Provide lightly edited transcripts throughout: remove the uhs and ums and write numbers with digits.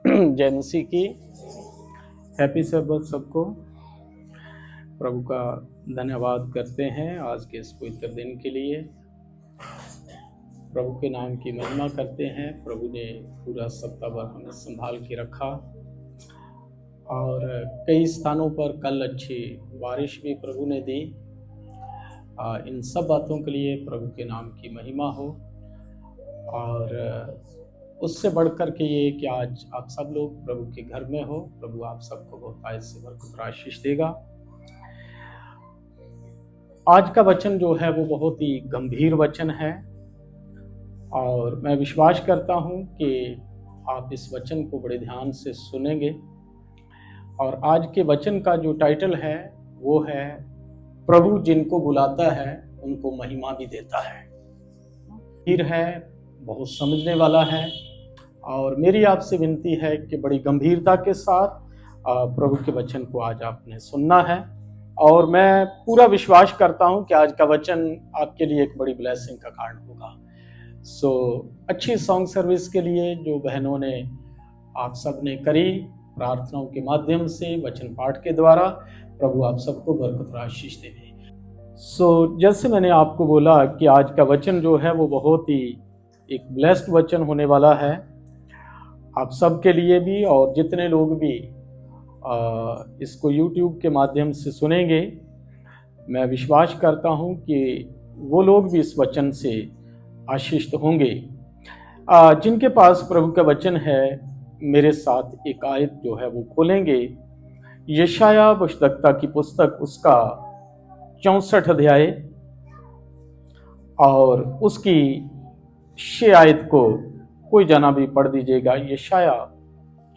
जय मसीह की। हैप्पी सबत सबको। प्रभु का धन्यवाद करते हैं आज के इस पवित्र दिन के लिए। प्रभु के नाम की महिमा करते हैं। प्रभु ने पूरा सप्ताह भर हमें संभाल के रखा और कई स्थानों पर कल अच्छी बारिश भी प्रभु ने दी। इन सब बातों के लिए प्रभु के नाम की महिमा हो। और उससे बढ़कर के ये कि आज आप सब लोग प्रभु के घर में हो। प्रभु आप सबको बहुत आयत से भरपूर आशीष देगा। आज का वचन जो है वो बहुत ही गंभीर वचन है और मैं विश्वास करता हूँ कि आप इस वचन को बड़े ध्यान से सुनेंगे। और आज के वचन का जो टाइटल है वो है प्रभु जिनको बुलाता है उनको महिमा भी देता है। गंभीर है, बहुत समझने वाला है और मेरी आपसे विनती है कि बड़ी गंभीरता के साथ प्रभु के वचन को आज आपने सुनना है। और मैं पूरा विश्वास करता हूं कि आज का वचन आपके लिए एक बड़ी ब्लेसिंग का कारण होगा। अच्छी सॉन्ग सर्विस के लिए जो बहनों ने आप सब ने करी प्रार्थनाओं के माध्यम से वचन पाठ के द्वारा, प्रभु आप सबको बरकत और आशीष देवे। जैसे मैंने आपको बोला कि आज का वचन जो है वो बहुत ही एक ब्लेस्ड वचन होने वाला है आप सब के लिए भी। और जितने लोग भी इसको YouTube के माध्यम से सुनेंगे, मैं विश्वास करता हूं कि वो लोग भी इस वचन से आशीषित होंगे। जिनके पास प्रभु का वचन है, मेरे साथ एक आयत जो है वो खोलेंगे। यशाया भविष्यद्वक्ता की पुस्तक उसका 64 अध्याय और उसकी 6 आयत को कोई जना भी पढ़ दीजिएगा। यशाया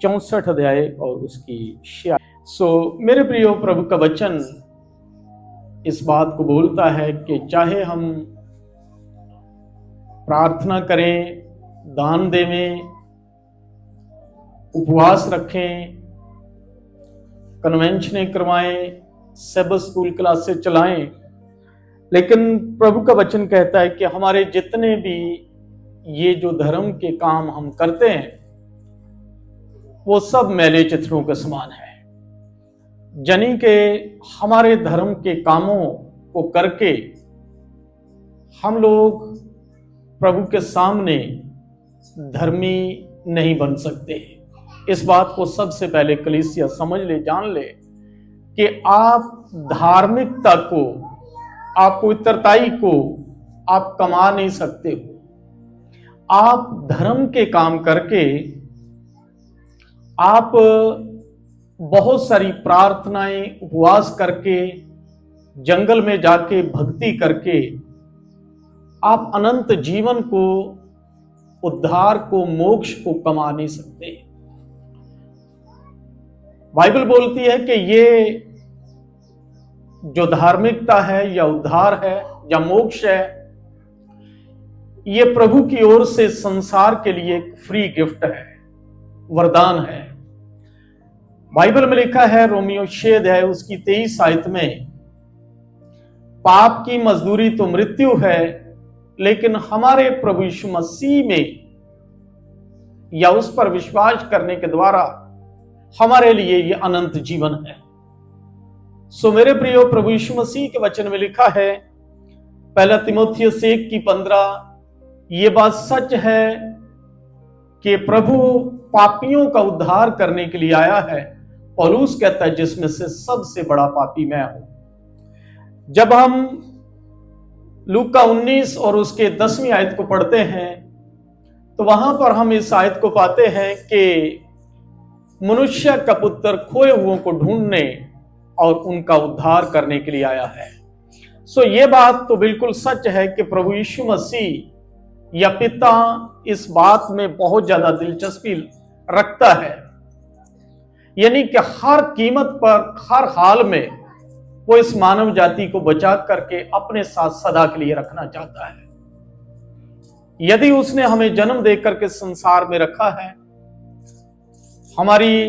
64 अध्याय और उसकी 6 आयत। मेरे प्रियो, प्रभु का वचन इस बात को बोलता है कि चाहे हम प्रार्थना करें, दान देवें, उपवास रखें, कन्वेंशनें करवाएं, सबत स्कूल क्लासेस चलाएं, लेकिन प्रभु का वचन कहता है कि हमारे जितने भी ये जो धर्म के काम हम करते हैं वो सब मैले चित्रों के समान है। यानी कि हमारे धर्म के कामों को करके हम लोग प्रभु के सामने धर्मी नहीं बन सकते। इस बात को सबसे पहले कलीसिया समझ ले, जान ले कि आप धार्मिकता को, आप पवित्रताई को आप कमा नहीं सकते हो। आप धर्म के काम करके, आप बहुत सारी प्रार्थनाएं, उपवास करके, जंगल में जाके भक्ति करके आप अनंत जीवन को, उद्धार को, मोक्ष को कमा नहीं सकते। बाइबल बोलती है कि ये जो धार्मिकता है या उद्धार है या मोक्ष है, ये प्रभु की ओर से संसार के लिए एक फ्री गिफ्ट है, वरदान है। बाइबल में लिखा है रोमियो 6 अध्याय उसकी 23 आयत में, पाप की मजदूरी तो मृत्यु है, लेकिन हमारे प्रभु यीशु मसीह में या उस पर विश्वास करने के द्वारा हमारे लिए ये अनंत जीवन है। मेरे प्रियो, प्रभु यीशु मसीह के वचन में लिखा है 1 तीमुथियुस 1:15, ये बात सच है कि प्रभु पापियों का उद्धार करने के लिए आया है। पौलुस कहता है जिसमें से सबसे बड़ा पापी मैं हूं। जब हम लूका 19 और उसके 10वीं आयत को पढ़ते हैं तो वहां पर हम इस आयत को पाते हैं कि मनुष्य का पुत्र खोए हुओं को ढूंढने और उनका उद्धार करने के लिए आया है। ये बात तो बिल्कुल सच है कि प्रभु यीशु मसीह या पिता इस बात में बहुत ज्यादा दिलचस्पी रखता है, यानी कि हर कीमत पर, हर हाल में वो इस मानव जाति को बचा करके अपने साथ सदा के लिए रखना चाहता है। यदि उसने हमें जन्म देकर के संसार में रखा है, हमारी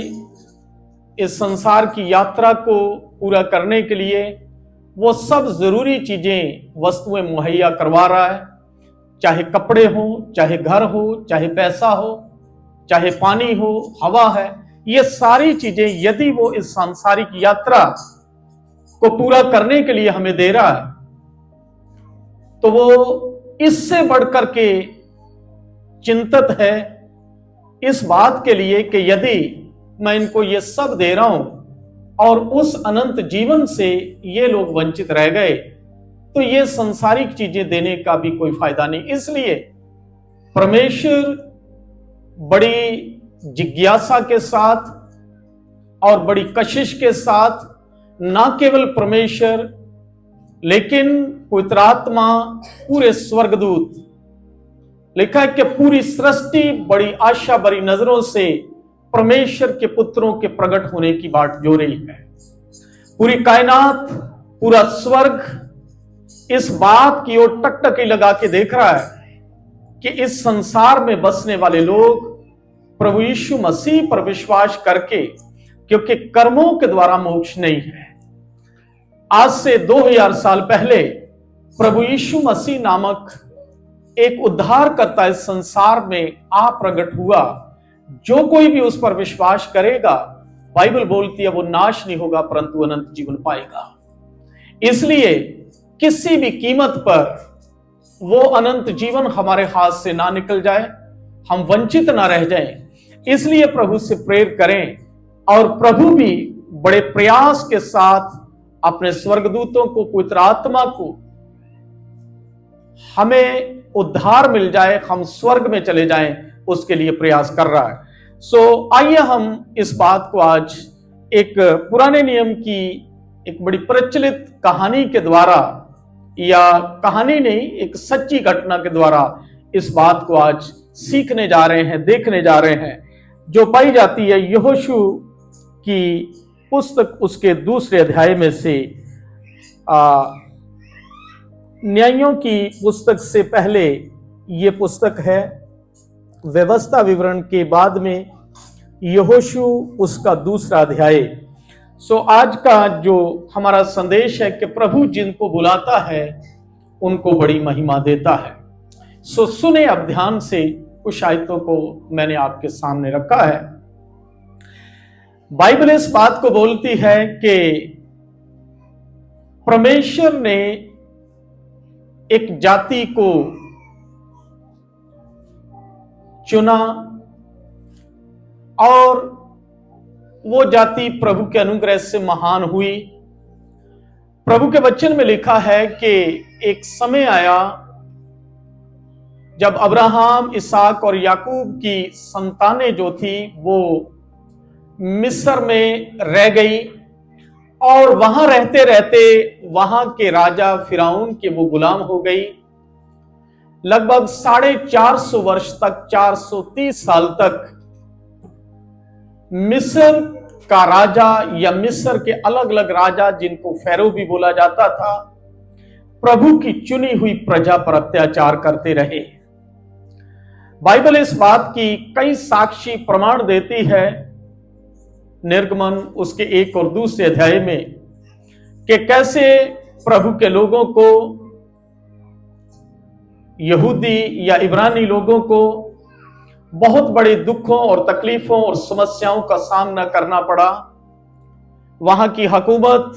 इस संसार की यात्रा को पूरा करने के लिए वो सब जरूरी चीजें, वस्तुएं मुहैया करवा रहा है, चाहे कपड़े हो, चाहे घर हो, चाहे पैसा हो, चाहे पानी हो, हवा है, ये सारी चीजें यदि वो इस सांसारिक यात्रा को पूरा करने के लिए हमें दे रहा है, तो वो इससे बढ़कर के चिंतित है इस बात के लिए कि यदि मैं इनको ये सब दे रहा हूं और उस अनंत जीवन से ये लोग वंचित रह गए, तो ये संसारिक चीजें देने का भी कोई फायदा नहीं। इसलिए परमेश्वर बड़ी जिज्ञासा के साथ और बड़ी कशिश के साथ, ना केवल परमेश्वर लेकिन पवित्र आत्मा, पूरे स्वर्गदूत, लिखा है कि पूरी सृष्टि बड़ी आशा भरी नजरों से परमेश्वर के पुत्रों के प्रकट होने की बाट जो रही है। पूरी कायनात, पूरा स्वर्ग इस बात की ओर टकटकी लगा के देख रहा है कि इस संसार में बसने वाले लोग प्रभु यीशु मसीह पर विश्वास करके, क्योंकि कर्मों के द्वारा मोक्ष नहीं है। आज से 2000 साल पहले प्रभु यीशु मसीह नामक एक उद्धारकर्ता इस संसार में आ प्रकट हुआ। जो कोई भी उस पर विश्वास करेगा, बाइबल बोलती है, वो नाश नहीं होगा परंतु अनंत जीवन पाएगा। इसलिए किसी भी कीमत पर वो अनंत जीवन हमारे हाथ से ना निकल जाए, हम वंचित ना रह जाएं। इसलिए प्रभु से प्रेयर करें और प्रभु भी बड़े प्रयास के साथ अपने स्वर्गदूतों को, पवित्र आत्मा को, हमें उद्धार मिल जाए, हम स्वर्ग में चले जाएं, उसके लिए प्रयास कर रहा है। आइए हम इस बात को आज एक पुराने नियम की एक बड़ी प्रचलित कहानी के द्वारा, या कहानी नहीं, एक सच्ची घटना के द्वारा इस बात को आज सीखने जा रहे हैं, देखने जा रहे हैं, जो पाई जाती है यहोशू की पुस्तक उसके 2 अध्याय में से। न्यायों की पुस्तक से पहले ये पुस्तक है, व्यवस्था विवरण के बाद में यहोशू उसका 2 अध्याय। आज का जो हमारा संदेश है कि प्रभु जिनको बुलाता है उनको बड़ी महिमा देता है। सुने अब ध्यान से, कुछ आयतों को मैंने आपके सामने रखा है। बाइबल इस बात को बोलती है कि परमेश्वर ने एक जाति को चुना और वो जाति प्रभु के अनुग्रह से महान हुई। प्रभु के वचन में लिखा है कि एक समय आया जब अब्राहम, इसहाक और याकूब की संतानें जो थी वो मिस्र में रह गई और वहां रहते रहते वहां के राजा फिरौन के वो गुलाम हो गई। लगभग 450 वर्ष तक, 430 साल तक मिस्र का राजा या मिस्र के अलग अलग राजा, जिनको फैरो भी बोला जाता था, प्रभु की चुनी हुई प्रजा पर अत्याचार करते रहे। बाइबल इस बात की कई साक्षी प्रमाण देती है, निर्गमन उसके 1 और 2 अध्याय में, कि कैसे प्रभु के लोगों को, यहूदी या इब्रानी लोगों को बहुत बड़े दुखों और तकलीफों और समस्याओं का सामना करना पड़ा। वहां की हुकूमत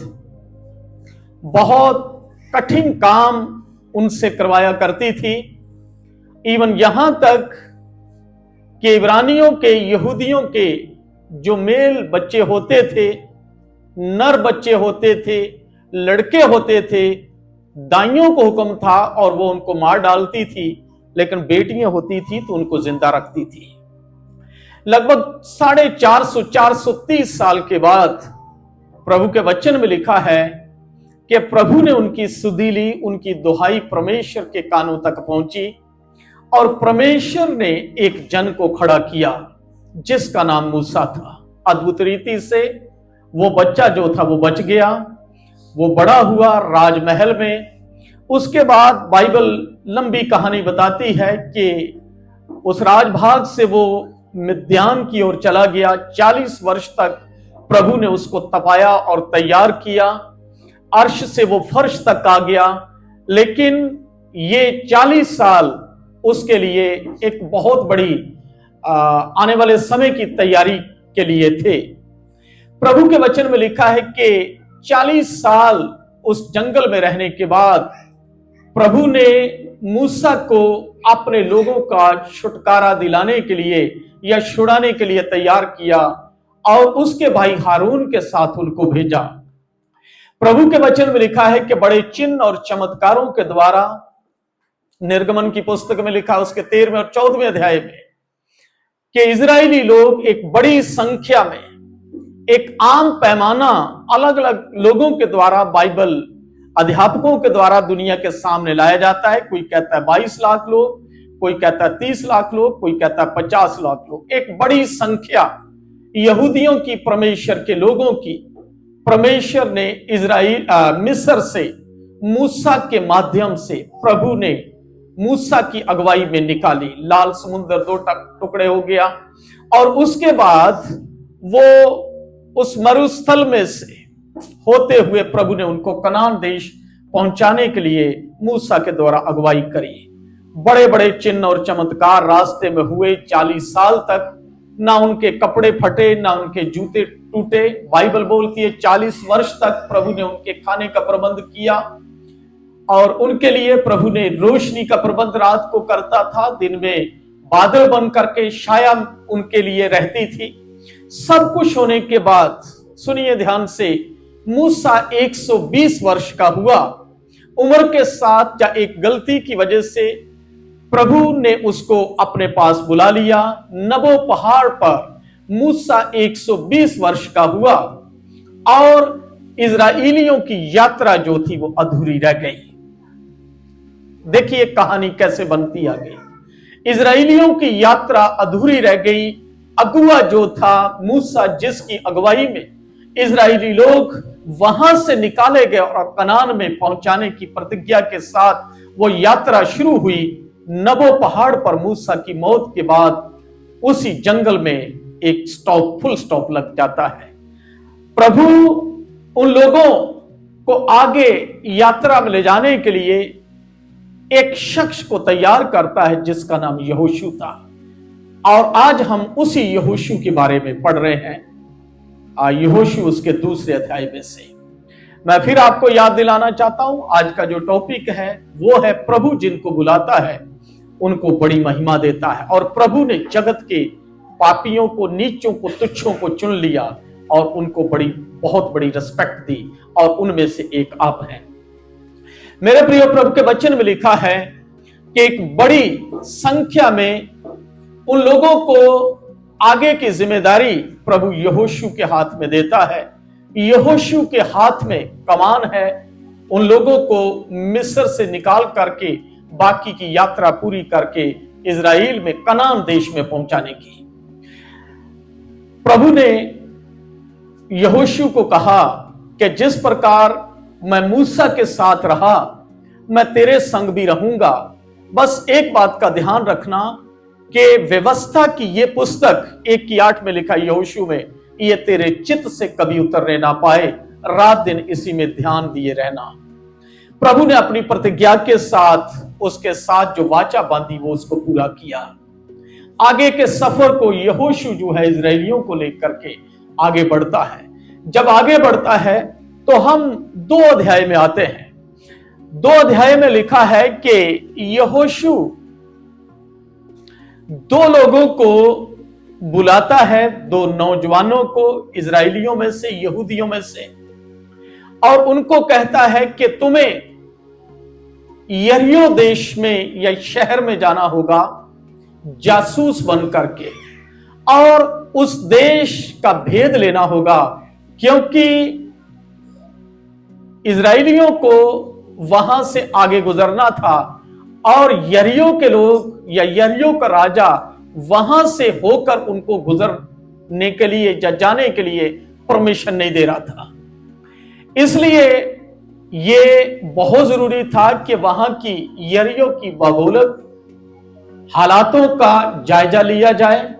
बहुत कठिन काम उनसे करवाया करती थी। इवन यहां तक कि इब्रानियों के, यहूदियों के जो मेल बच्चे होते थे, नर बच्चे होते थे, लड़के होते थे, दाइयों को हुक्म था और वो उनको मार डालती थी, लेकिन बेटियां होती थी तो उनको जिंदा रखती थी। लगभग 450, 430 साल के बाद प्रभु के वचन में लिखा है कि प्रभु ने उनकी सुधीली, उनकी दुहाई परमेश्वर के कानों तक पहुंची और परमेश्वर ने एक जन को खड़ा किया जिसका नाम मूसा था। अद्भुत रीति से वो बच्चा जो था वो बच गया, वो बड़ा हुआ राजमहल में। उसके बाद बाइबल लंबी कहानी बताती है कि उस राजभाग से वो मिद्यान की ओर चला गया। 40 वर्ष तक प्रभु ने उसको तपाया और तैयार किया, अर्श से वो फर्श तक आ गया। लेकिन ये 40 साल उसके लिए एक बहुत बड़ी आने वाले समय की तैयारी के लिए थे। प्रभु के वचन में लिखा है कि 40 साल उस जंगल में रहने के बाद प्रभु ने मूसा को अपने लोगों का छुटकारा दिलाने के लिए या छुड़ाने के लिए तैयार किया और उसके भाई हारून के साथ उनको भेजा। प्रभु के वचन में लिखा है कि बड़े चिन्ह और चमत्कारों के द्वारा, निर्गमन की पुस्तक में लिखा उसके 13वें और 14वें अध्याय में, कि इजरायली लोग एक बड़ी संख्या में, एक आम पैमाना अलग अलग लोगों के द्वारा, बाइबल अध्यापकों के द्वारा दुनिया के सामने लाया जाता है। कोई कहता है 22 लाख लोग, कोई कहता है 30 लाख लोग, कोई कहता है 50 लाख लोग। एक बड़ी संख्या यहूदियों की, परमेश्वर के लोगों की, परमेश्वर ने मिस्र से मूसा के माध्यम से प्रभु ने मूसा की अगुवाई में निकाली। लाल समुद्र 2 टुकड़े हो गया और उसके बाद वो उस मरुस्थल में से होते हुए प्रभु ने उनको कनान देश पहुंचाने के लिए मूसा के द्वारा अगुवाई करी। बड़े बड़े चिन्ह और चमत्कार रास्ते में हुए। 40 साल तक ना उनके कपड़े फटे, ना उनके जूते टूटे। बाइबल बोलती है 40 वर्ष तक प्रभु ने उनके खाने का प्रबंध किया और उनके लिए प्रभु ने रोशनी का प्रबंध रात को करता था, दिन में बादल बन करके छाया उनके लिए रहती थी। सब कुछ होने के बाद सुनिए ध्यान से, मूसा 120 वर्ष का हुआ। उम्र के साथ या एक गलती की वजह से प्रभु ने उसको अपने पास बुला लिया। नबो पहाड़ पर मूसा 120 वर्ष का हुआ और इजराइलियों की यात्रा जो थी वो अधूरी रह गई। देखिए कहानी कैसे बनती आ गई। इजराइलियों की यात्रा अधूरी रह गई। अगुआ जो था मूसा, जिसकी अगुवाई में इजराइली लोग वहां से निकाले गए और कनान में पहुंचाने की प्रतिज्ञा के साथ वो यात्रा शुरू हुई। नबो पहाड़ पर मूसा की मौत के बाद उसी जंगल में एक स्टॉप, फुल स्टॉप लग जाता है। प्रभु उन लोगों को आगे यात्रा में ले जाने के लिए एक शख्स को तैयार करता है जिसका नाम यहोशू था और आज हम उसी यहोशू के बारे में पढ़ रहे हैं। यहोशू उसके 2 अध्याय में से मैं फिर आपको याद दिलाना चाहता हूं। आज का जो टॉपिक है वो है प्रभु जिनको बुलाता है उनको बड़ी महिमा देता है। और प्रभु ने जगत के पापियों को, नीचों को, तुच्छों को चुन लिया और उनको बहुत बड़ी रिस्पेक्ट दी और उनमें से एक आप हैं। मेरे प्रिय, प्रभु के वचन में लिखा है कि एक बड़ी संख्या में उन लोगों को आगे की जिम्मेदारी प्रभु यहोशू के हाथ में देता है। यहोशू के हाथ में कमान है उन लोगों को मिस्र से निकाल करके बाकी की यात्रा पूरी करके इजराइल में, कनान देश में पहुंचाने की। प्रभु ने यहोशू को कहा कि जिस प्रकार मैं मूसा के साथ रहा मैं तेरे संग भी रहूंगा। बस एक बात का ध्यान रखना कि व्यवस्था की ये पुस्तक 1:8 में लिखा यहोशू में, ये तेरे चित्त से कभी उतरने ना पाए, रात दिन इसी में ध्यान दिए रहना। प्रभु ने अपनी प्रतिज्ञा के साथ उसके साथ जो वाचा बांधी वो उसको पूरा किया। आगे के सफर को यहोशू जो है इजरायलियों को लेकर के आगे बढ़ता है। जब आगे बढ़ता है तो हम 2 अध्याय में आते हैं। 2 अध्याय में लिखा है कि यहोशू 2 लोगों को बुलाता है, 2 नौजवानों को इजरायलियों में से, यहूदियों में से, और उनको कहता है कि तुम्हें यरीहो देश में या शहर में जाना होगा जासूस बन करके और उस देश का भेद लेना होगा, क्योंकि इजरायलियों को वहां से आगे गुजरना था और यरीहो के लोग या यरीहो का राजा वहां से होकर उनको गुजरने के लिए या जाने के लिए परमिशन नहीं दे रहा था। इसलिए ये बहुत जरूरी था कि वहां की यरीहो की भौगोलिक हालातों का जायजा लिया जाए,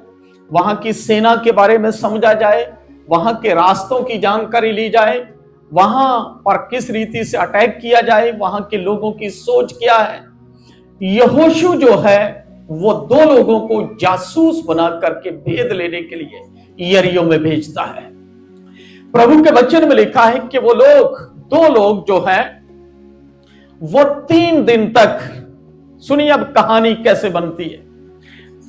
वहां की सेना के बारे में समझा जाए, वहां के रास्तों की जानकारी ली जाए, वहां पर किस रीति से अटैक किया जाए, वहां के लोगों की सोच क्या है। यहोशू जो है वो दो लोगों को जासूस बना करके भेद लेने के लिए यरीहो में भेजता है। प्रभु के वचन में लिखा है कि वो लोग, दो लोग जो है, वो 3 दिन तक, सुनिए अब कहानी कैसे बनती है।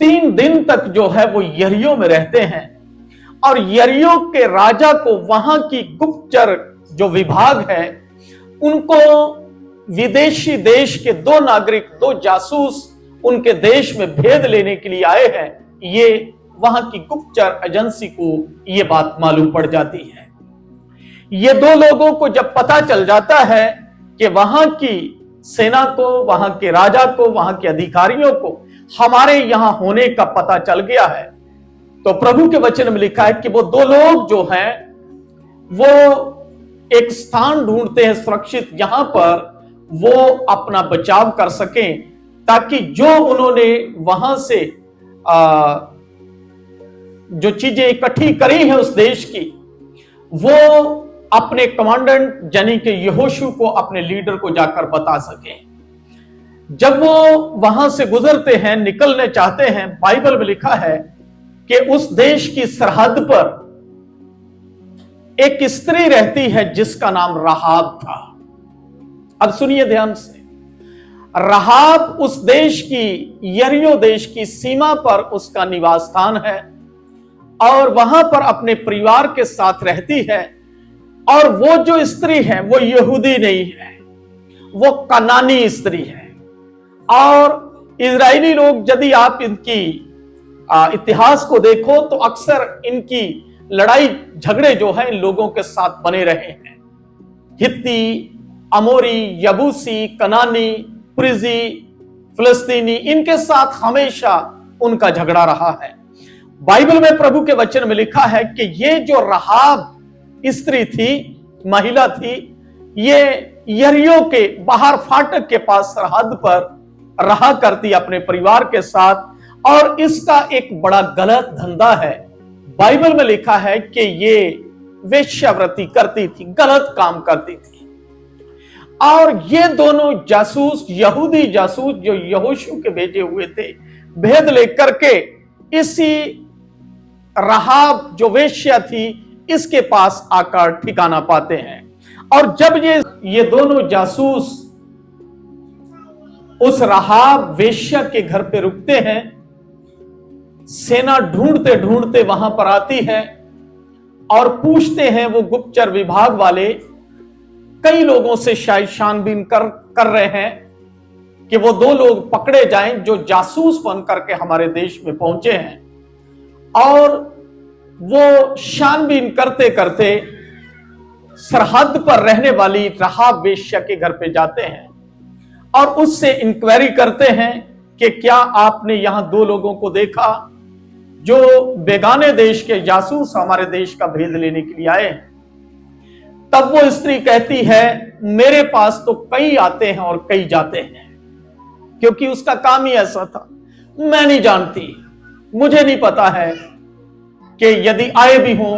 3 दिन तक जो है वो यरीहो में रहते हैं और यरीहो के राजा को वहां की गुप्तचर जो विभाग है, उनको विदेशी देश के 2 नागरिक, 2 जासूस उनके देश में भेद लेने के लिए आए हैं। ये वहां की गुप्तचर एजेंसी को ये बात मालूम पड़ जाती है। ये 2 लोगों को जब पता चल जाता है कि वहां की सेना को, वहां के राजा को, वहां के अधिकारियों को हमारे यहां होने का पता चल गया है, तो प्रभु के वचन में लिखा है कि वो 2 लोग जो हैं वो एक स्थान ढूंढते हैं सुरक्षित, जहां पर वो अपना बचाव कर सकें, ताकि जो उन्होंने वहां से जो चीजें इकट्ठी करी हैं उस देश की, वो अपने कमांडेंट यानी कि यहोशू को, अपने लीडर को जाकर बता सकें। जब वो वहां से गुजरते हैं, निकलने चाहते हैं, बाइबल में लिखा है कि उस देश की सरहद पर एक स्त्री रहती है जिसका नाम राहाब था। अब सुनिए ध्यान से, राहाब उस देश की, यरीहो देश की सीमा पर उसका निवास स्थान है और वहां पर अपने परिवार के साथ रहती है। और वो जो स्त्री है वो यहूदी नहीं है, वो कनानी स्त्री है। और इजरायली लोग, यदि आप इनकी इतिहास को देखो तो अक्सर इनकी लड़ाई झगड़े जो है इन लोगों के साथ बने रहे हैं। हित्ती, अमोरी, यबूसी, कनानी, प्रिजी, फिलिस्तीनी, इनके साथ हमेशा उनका झगड़ा रहा है। बाइबल में प्रभु के वचन में लिखा है कि ये जो राहाब स्त्री थी, महिला थी, ये यरीहो के बाहर फाटक के पास सरहद पर रहा करती अपने परिवार के साथ, और इसका एक बड़ा गलत धंधा है। बाइबल में लिखा है कि ये वेश्यावृत्ति करती थी, गलत काम करती थी। और ये दोनों जासूस, यहूदी जासूस जो यहोशू के भेजे हुए थे, भेद लेकर के इसी राहाब जो वेश्या थी इसके पास आकर ठिकाना पाते हैं। और जब ये दोनों जासूस उस राहाब वेश्या के घर पे रुकते हैं, सेना ढूंढते ढूंढते वहां पर आती है और पूछते हैं, वो गुप्तचर विभाग वाले कई लोगों से शायद छानबीन कर रहे हैं कि वो 2 लोग पकड़े जाएं जो जासूस बन करके हमारे देश में पहुंचे हैं। और वो छानबीन करते करते सरहद पर रहने वाली राहाब वेश्या के घर पे जाते हैं और उससे इंक्वायरी करते हैं कि क्या आपने यहां 2 लोगों को देखा जो बेगाने देश के जासूस हमारे देश का भेद लेने के लिए आए हैं। तब वो स्त्री कहती है, मेरे पास तो कई आते हैं और कई जाते हैं, क्योंकि उसका काम ही ऐसा था। मैं नहीं जानती, मुझे नहीं पता है कि यदि आए भी हों,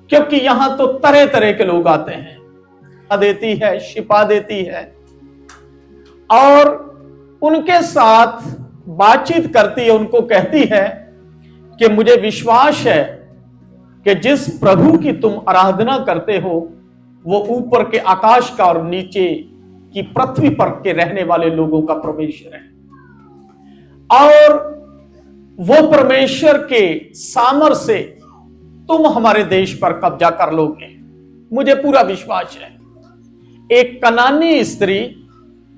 क्योंकि यहां तो तरह तरह के लोग आते हैं। देती है, शिफा देती है और उनके साथ बातचीत करती है, उनको कहती है कि मुझे विश्वास है कि जिस प्रभु की तुम आराधना करते हो वो ऊपर के आकाश का और नीचे की पृथ्वी पर के रहने वाले लोगों का परमेश्वर है, और वो परमेश्वर के सामर्थ्य से तुम हमारे देश पर कब्जा कर लोगे, मुझे पूरा विश्वास है। एक कनानी स्त्री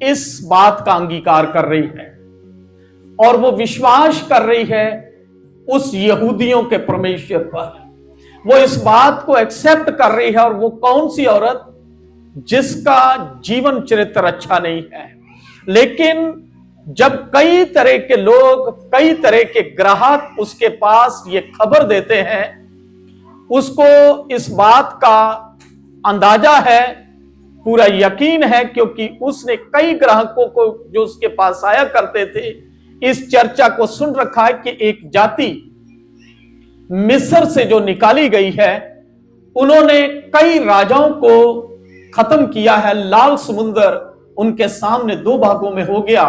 इस बात का अंगीकार कर रही है और वो विश्वास कर रही है उस यहूदियों के परमेश्वर पर। वो इस बात को एक्सेप्ट कर रही है। और वो कौन सी औरत जिसका जीवन चरित्र अच्छा नहीं है, लेकिन जब कई तरह के लोग, कई तरह के ग्राहक उसके पास ये खबर देते हैं, उसको इस बात का अंदाजा है, पूरा यकीन है, क्योंकि उसने कई ग्राहकों को जो उसके पास आया करते थे इस चर्चा को सुन रखा है कि एक जाति मिस्र से जो निकाली गई है, उन्होंने कई राजाओं को खत्म किया है। लाल समुंदर उनके सामने 2 भागों में हो गया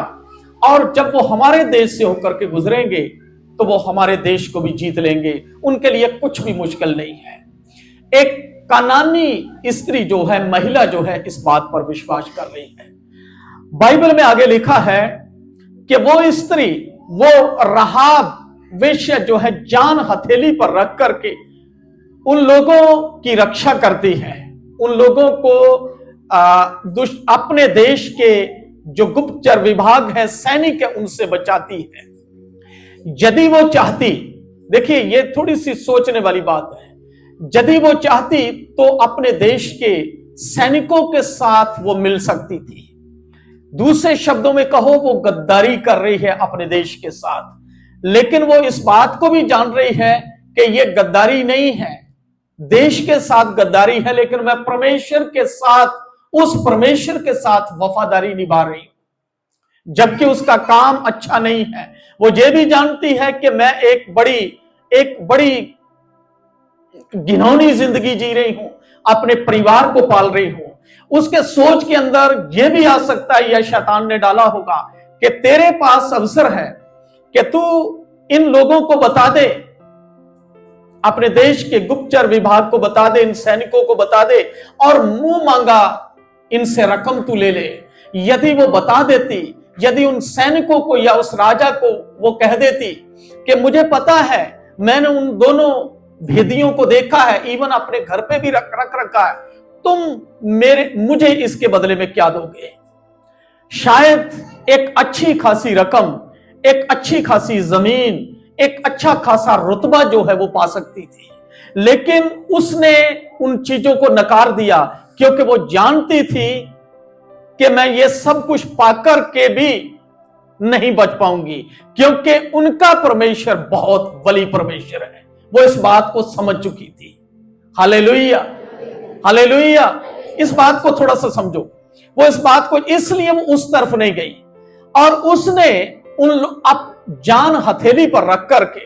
और जब वो हमारे देश से होकर के गुजरेंगे तो वो हमारे देश को भी जीत लेंगे, उनके लिए कुछ भी मुश्किल नहीं है। एक कनानी स्त्री जो है, महिला जो है, इस बात पर विश्वास कर रही है। बाइबल में आगे लिखा है कि वो स्त्री, वो राहाब वेश्या जो है, जान हथेली पर रख करके उन लोगों की रक्षा करती है, उन लोगों को अपने देश के जो गुप्तचर विभाग है, सैनिक है, उनसे बचाती है। यदि वो चाहती, देखिए ये थोड़ी सी सोचने वाली बात है, यदि वो चाहती तो अपने देश के सैनिकों के साथ वो मिल सकती थी। दूसरे शब्दों में कहो, वो गद्दारी कर रही है अपने देश के साथ, लेकिन वो इस बात को भी जान रही है कि ये गद्दारी नहीं है, देश के साथ गद्दारी है, लेकिन मैं परमेश्वर के साथ, उस परमेश्वर के साथ वफादारी निभा रही हूं, जबकि उसका काम अच्छा नहीं है। वो ये भी जानती है कि मैं एक बड़ी घिनौनी जिंदगी जी रही हूं, अपने परिवार को पाल रही हूं। उसके सोच के अंदर यह भी आ सकता है, या शैतान ने डाला होगा कि तेरे पास अवसर है कि तू इन लोगों को बता दे, अपने देश के गुप्तचर विभाग को बता दे, इन सैनिकों को बता दे, और मुंह मांगा इनसे रकम तू ले ले। यदि वो बता देती, यदि उन सैनिकों को या उस राजा को वो कह देती कि मुझे पता है, मैंने उन दोनों भेदियों को देखा है, इवन अपने घर पे भी रख रखा है, तुम मुझे इसके बदले में क्या दोगे? शायद एक अच्छी खासी रकम, एक अच्छी खासी जमीन, एक अच्छा खासा रुतबा जो है वो पा सकती थी, लेकिन उसने उन चीजों को नकार दिया, क्योंकि वो जानती थी कि मैं ये सब कुछ पाकर के भी नहीं बच पाऊंगी, क्योंकि उनका परमेश्वर बहुत बली परमेश्वर है। वो इस बात को समझ चुकी थी। Hallelujah, hallelujah. इस बात को थोड़ा सा समझो। वो इस बात को, इसलिए वो उस तरफ नहीं गई, और उसने जान हथेली पर रख करके,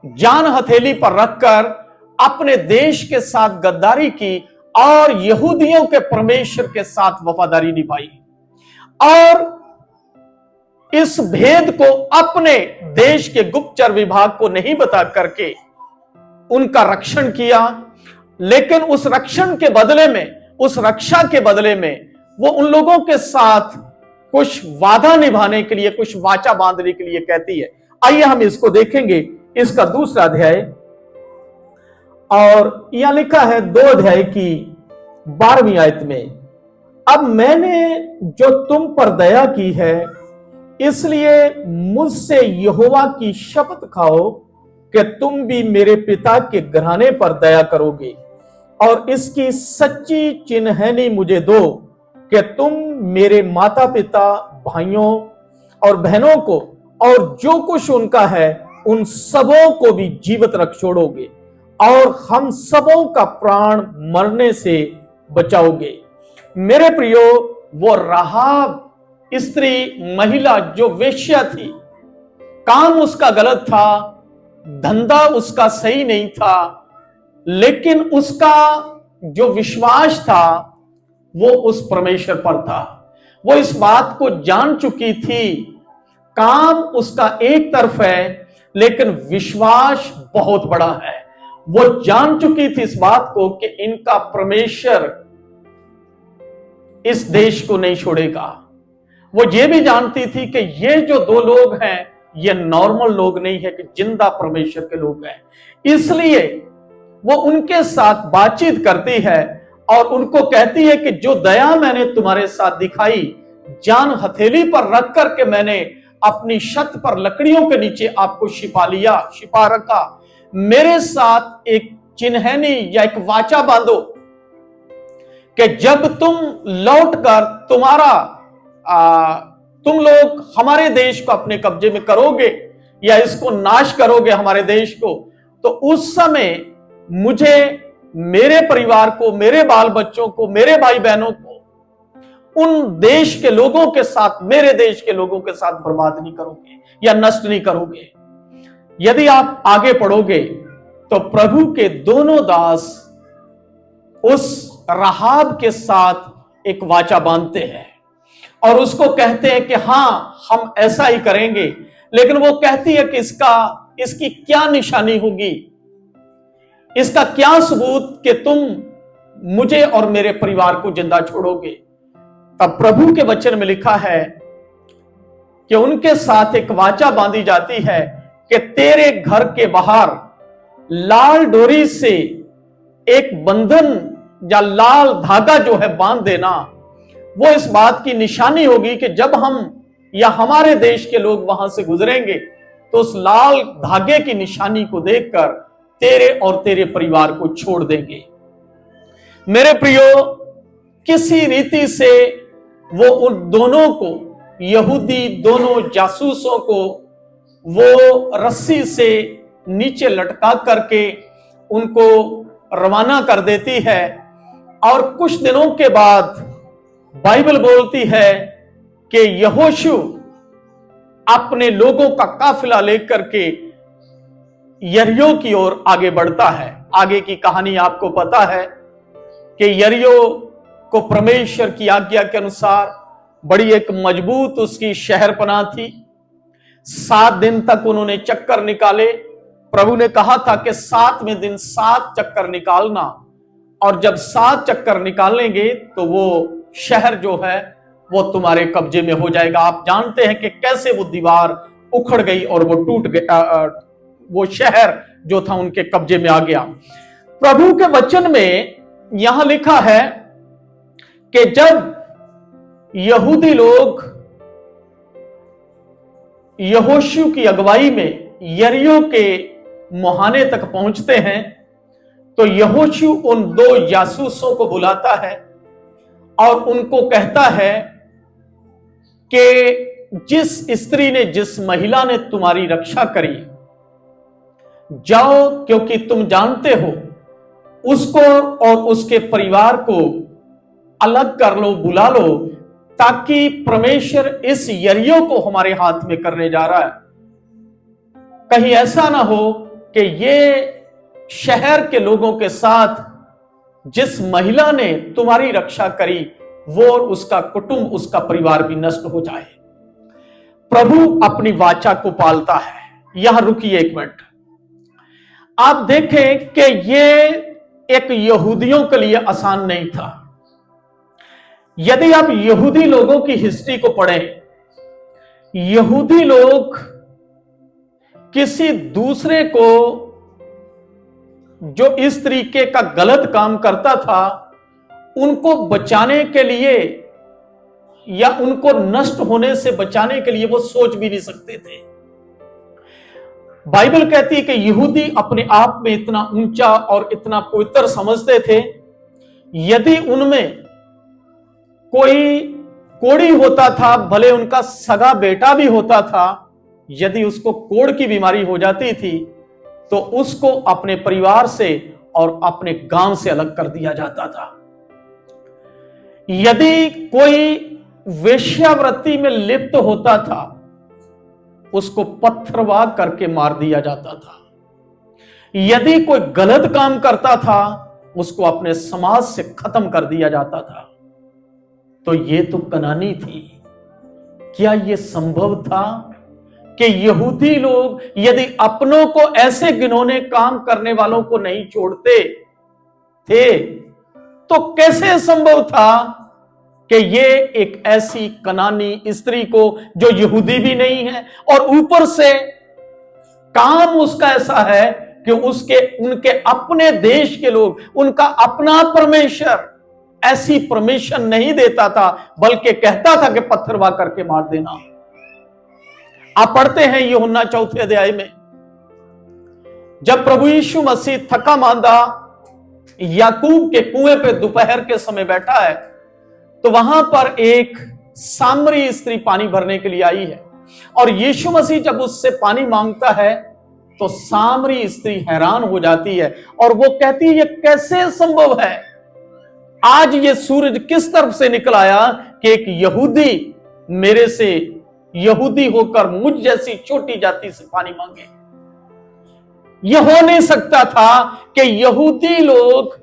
जान हथेली पर रखकर अपने देश के साथ गद्दारी की और यहूदियों के परमेश्वर के साथ वफादारी निभाई, और इस भेद को अपने देश के गुप्तचर विभाग को नहीं बता करके उनका रक्षण किया। लेकिन उस रक्षण के बदले में, उस रक्षा के बदले में वो उन लोगों के साथ कुछ वादा निभाने के लिए, कुछ वाचा बांधने के लिए कहती है। आइए हम इसको देखेंगे, इसका दूसरा अध्याय, और यहां लिखा है 2 अध्याय की 12वीं आयत में, अब मैंने जो तुम पर दया की है, इसलिए मुझसे यहोवा की शपथ खाओ कि तुम भी मेरे पिता के घराने पर दया करोगे, और इसकी सच्ची चिन्हनी मुझे दो कि तुम मेरे माता पिता, भाइयों और बहनों को, और जो कुछ उनका है, उन सबों को भी जीवित रख छोड़ोगे, और हम सबों का प्राण मरने से बचाओगे। मेरे प्रियो, वो राहाब स्त्री, महिला जो वेश्या थी, काम उसका गलत था, धंधा उसका सही नहीं था, लेकिन उसका जो विश्वास था वो उस परमेश्वर पर था। वो इस बात को जान चुकी थी, काम उसका एक तरफ है, लेकिन विश्वास बहुत बड़ा है। वो जान चुकी थी इस बात को कि इनका परमेश्वर इस देश को नहीं छोड़ेगा। वो ये भी जानती थी कि ये जो 2 लोग हैं, ये नॉर्मल लोग नहीं है, कि जिंदा परमेश्वर के लोग हैं। इसलिए वो उनके साथ बातचीत करती है और उनको कहती है कि जो दया मैंने तुम्हारे साथ दिखाई, जान हथेली पर रख करके मैंने अपनी छत पर लकड़ियों के नीचे आपको छिपा रखा, मेरे साथ एक चिन्हनी या एक वाचा बांधो कि जब तुम लौटकर तुम लोग हमारे देश को अपने कब्जे में करोगे या इसको नाश करोगे हमारे देश को, तो उस समय मुझे, मेरे परिवार को, मेरे बाल बच्चों को, मेरे भाई बहनों को उन देश के लोगों के साथ, मेरे देश के लोगों के साथ बर्बाद नहीं करोगे या नष्ट नहीं करोगे। यदि आप आगे पढ़ोगे तो प्रभु के दोनों दास उस राहाब के साथ एक वाचा बांधते हैं और उसको कहते हैं कि हां हम ऐसा ही करेंगे, लेकिन वो कहती है कि इसकी क्या निशानी होगी, इसका क्या सबूत कि तुम मुझे और मेरे परिवार को जिंदा छोड़ोगे। तब प्रभु के वचन में लिखा है कि उनके साथ एक वाचा बांधी जाती है कि तेरे घर के बाहर लाल डोरी से एक बंधन या लाल धागा जो है बांध देना। वो इस बात की निशानी होगी कि जब हम या हमारे देश के लोग वहां से गुजरेंगे तो उस लाल धागे की निशानी को देखकर तेरे और तेरे परिवार को छोड़ देंगे। मेरे प्रियो, किसी रीति से वो उन दोनों को, यहूदी दोनों जासूसों को, वो रस्सी से नीचे लटका करके उनको रवाना कर देती है। और कुछ दिनों के बाद बाइबल बोलती है कि यहोशू अपने लोगों का काफिला लेकर के यरीहो की ओर आगे बढ़ता है। आगे की कहानी आपको पता है कि यरीहो को परमेश्वर की आज्ञा के अनुसार बड़ी एक मजबूत उसकी शहरपनाह थी। 7 दिन तक उन्होंने चक्कर निकाले। प्रभु ने कहा था कि 7वें दिन 7 चक्कर निकालना, और जब 7 चक्कर निकालेंगे तो वो शहर जो है वो तुम्हारे कब्जे में हो जाएगा। आप जानते हैं कि कैसे वो दीवार उखड़ गई और वो टूट गया, वो शहर जो था उनके कब्जे में आ गया। प्रभु के वचन में यहां लिखा है कि जब यहूदी लोग यहोशू की अगुवाई में यरीहो के मुहाने तक पहुंचते हैं तो यहोशू उन 2 जासूसों को बुलाता है और उनको कहता है कि जिस स्त्री ने, जिस महिला ने तुम्हारी रक्षा करी, जाओ, क्योंकि तुम जानते हो उसको और उसके परिवार को अलग कर लो, बुला लो, ताकि परमेश्वर इस यरीहो को हमारे हाथ में करने जा रहा है। कहीं ऐसा ना हो कि ये शहर के लोगों के साथ जिस महिला ने तुम्हारी रक्षा करी वो और उसका कुटुंब, उसका परिवार भी नष्ट हो जाए। प्रभु अपनी वाचा को पालता है। यहां रुकिए 1 मिनट। आप देखें कि ये एक यहूदियों के लिए आसान नहीं था। यदि आप यहूदी लोगों की हिस्ट्री को पढ़ें, यहूदी लोग किसी दूसरे को जो इस तरीके का गलत काम करता था उनको बचाने के लिए या उनको नष्ट होने से बचाने के लिए वो सोच भी नहीं सकते थे। बाइबल कहती है कि यहूदी अपने आप में इतना ऊंचा और इतना पवित्र समझते थे, यदि उनमें कोई कोढ़ी होता था, भले उनका सगा बेटा भी होता था, यदि उसको कोढ़ की बीमारी हो जाती थी तो उसको अपने परिवार से और अपने गांव से अलग कर दिया जाता था। यदि कोई वेश्यावृत्ति में लिप्त होता था उसको पत्थरवाह करके मार दिया जाता था। यदि कोई गलत काम करता था उसको अपने समाज से खत्म कर दिया जाता था। तो ये तो कनानी थी। क्या यह संभव था कि यहूदी लोग यदि अपनों को ऐसे घिनौने काम करने वालों को नहीं छोड़ते थे तो कैसे संभव था कि ये एक ऐसी कनानी स्त्री को, जो यहूदी भी नहीं है और ऊपर से काम उसका ऐसा है कि उनके अपने देश के लोग, उनका अपना परमेश्वर ऐसी परमिशन नहीं देता था, बल्कि कहता था कि पत्थरवाह करके मार देना। आप पढ़ते हैं यूहन्ना 4 अध्याय में, जब प्रभु यीशु मसीह थका मांदा याकूब के कुएं पे दोपहर के समय बैठा है तो वहां पर एक सामरी स्त्री पानी भरने के लिए आई है, और यीशु मसीह जब उससे पानी मांगता है तो सामरी स्त्री हैरान हो जाती है और वो कहती है ये कैसे संभव है, आज ये सूरज किस तरफ से निकल आया कि एक यहूदी मेरे से, यहूदी होकर मुझ जैसी छोटी जाति से पानी मांगे। यह हो नहीं सकता था कि यहूदी लोग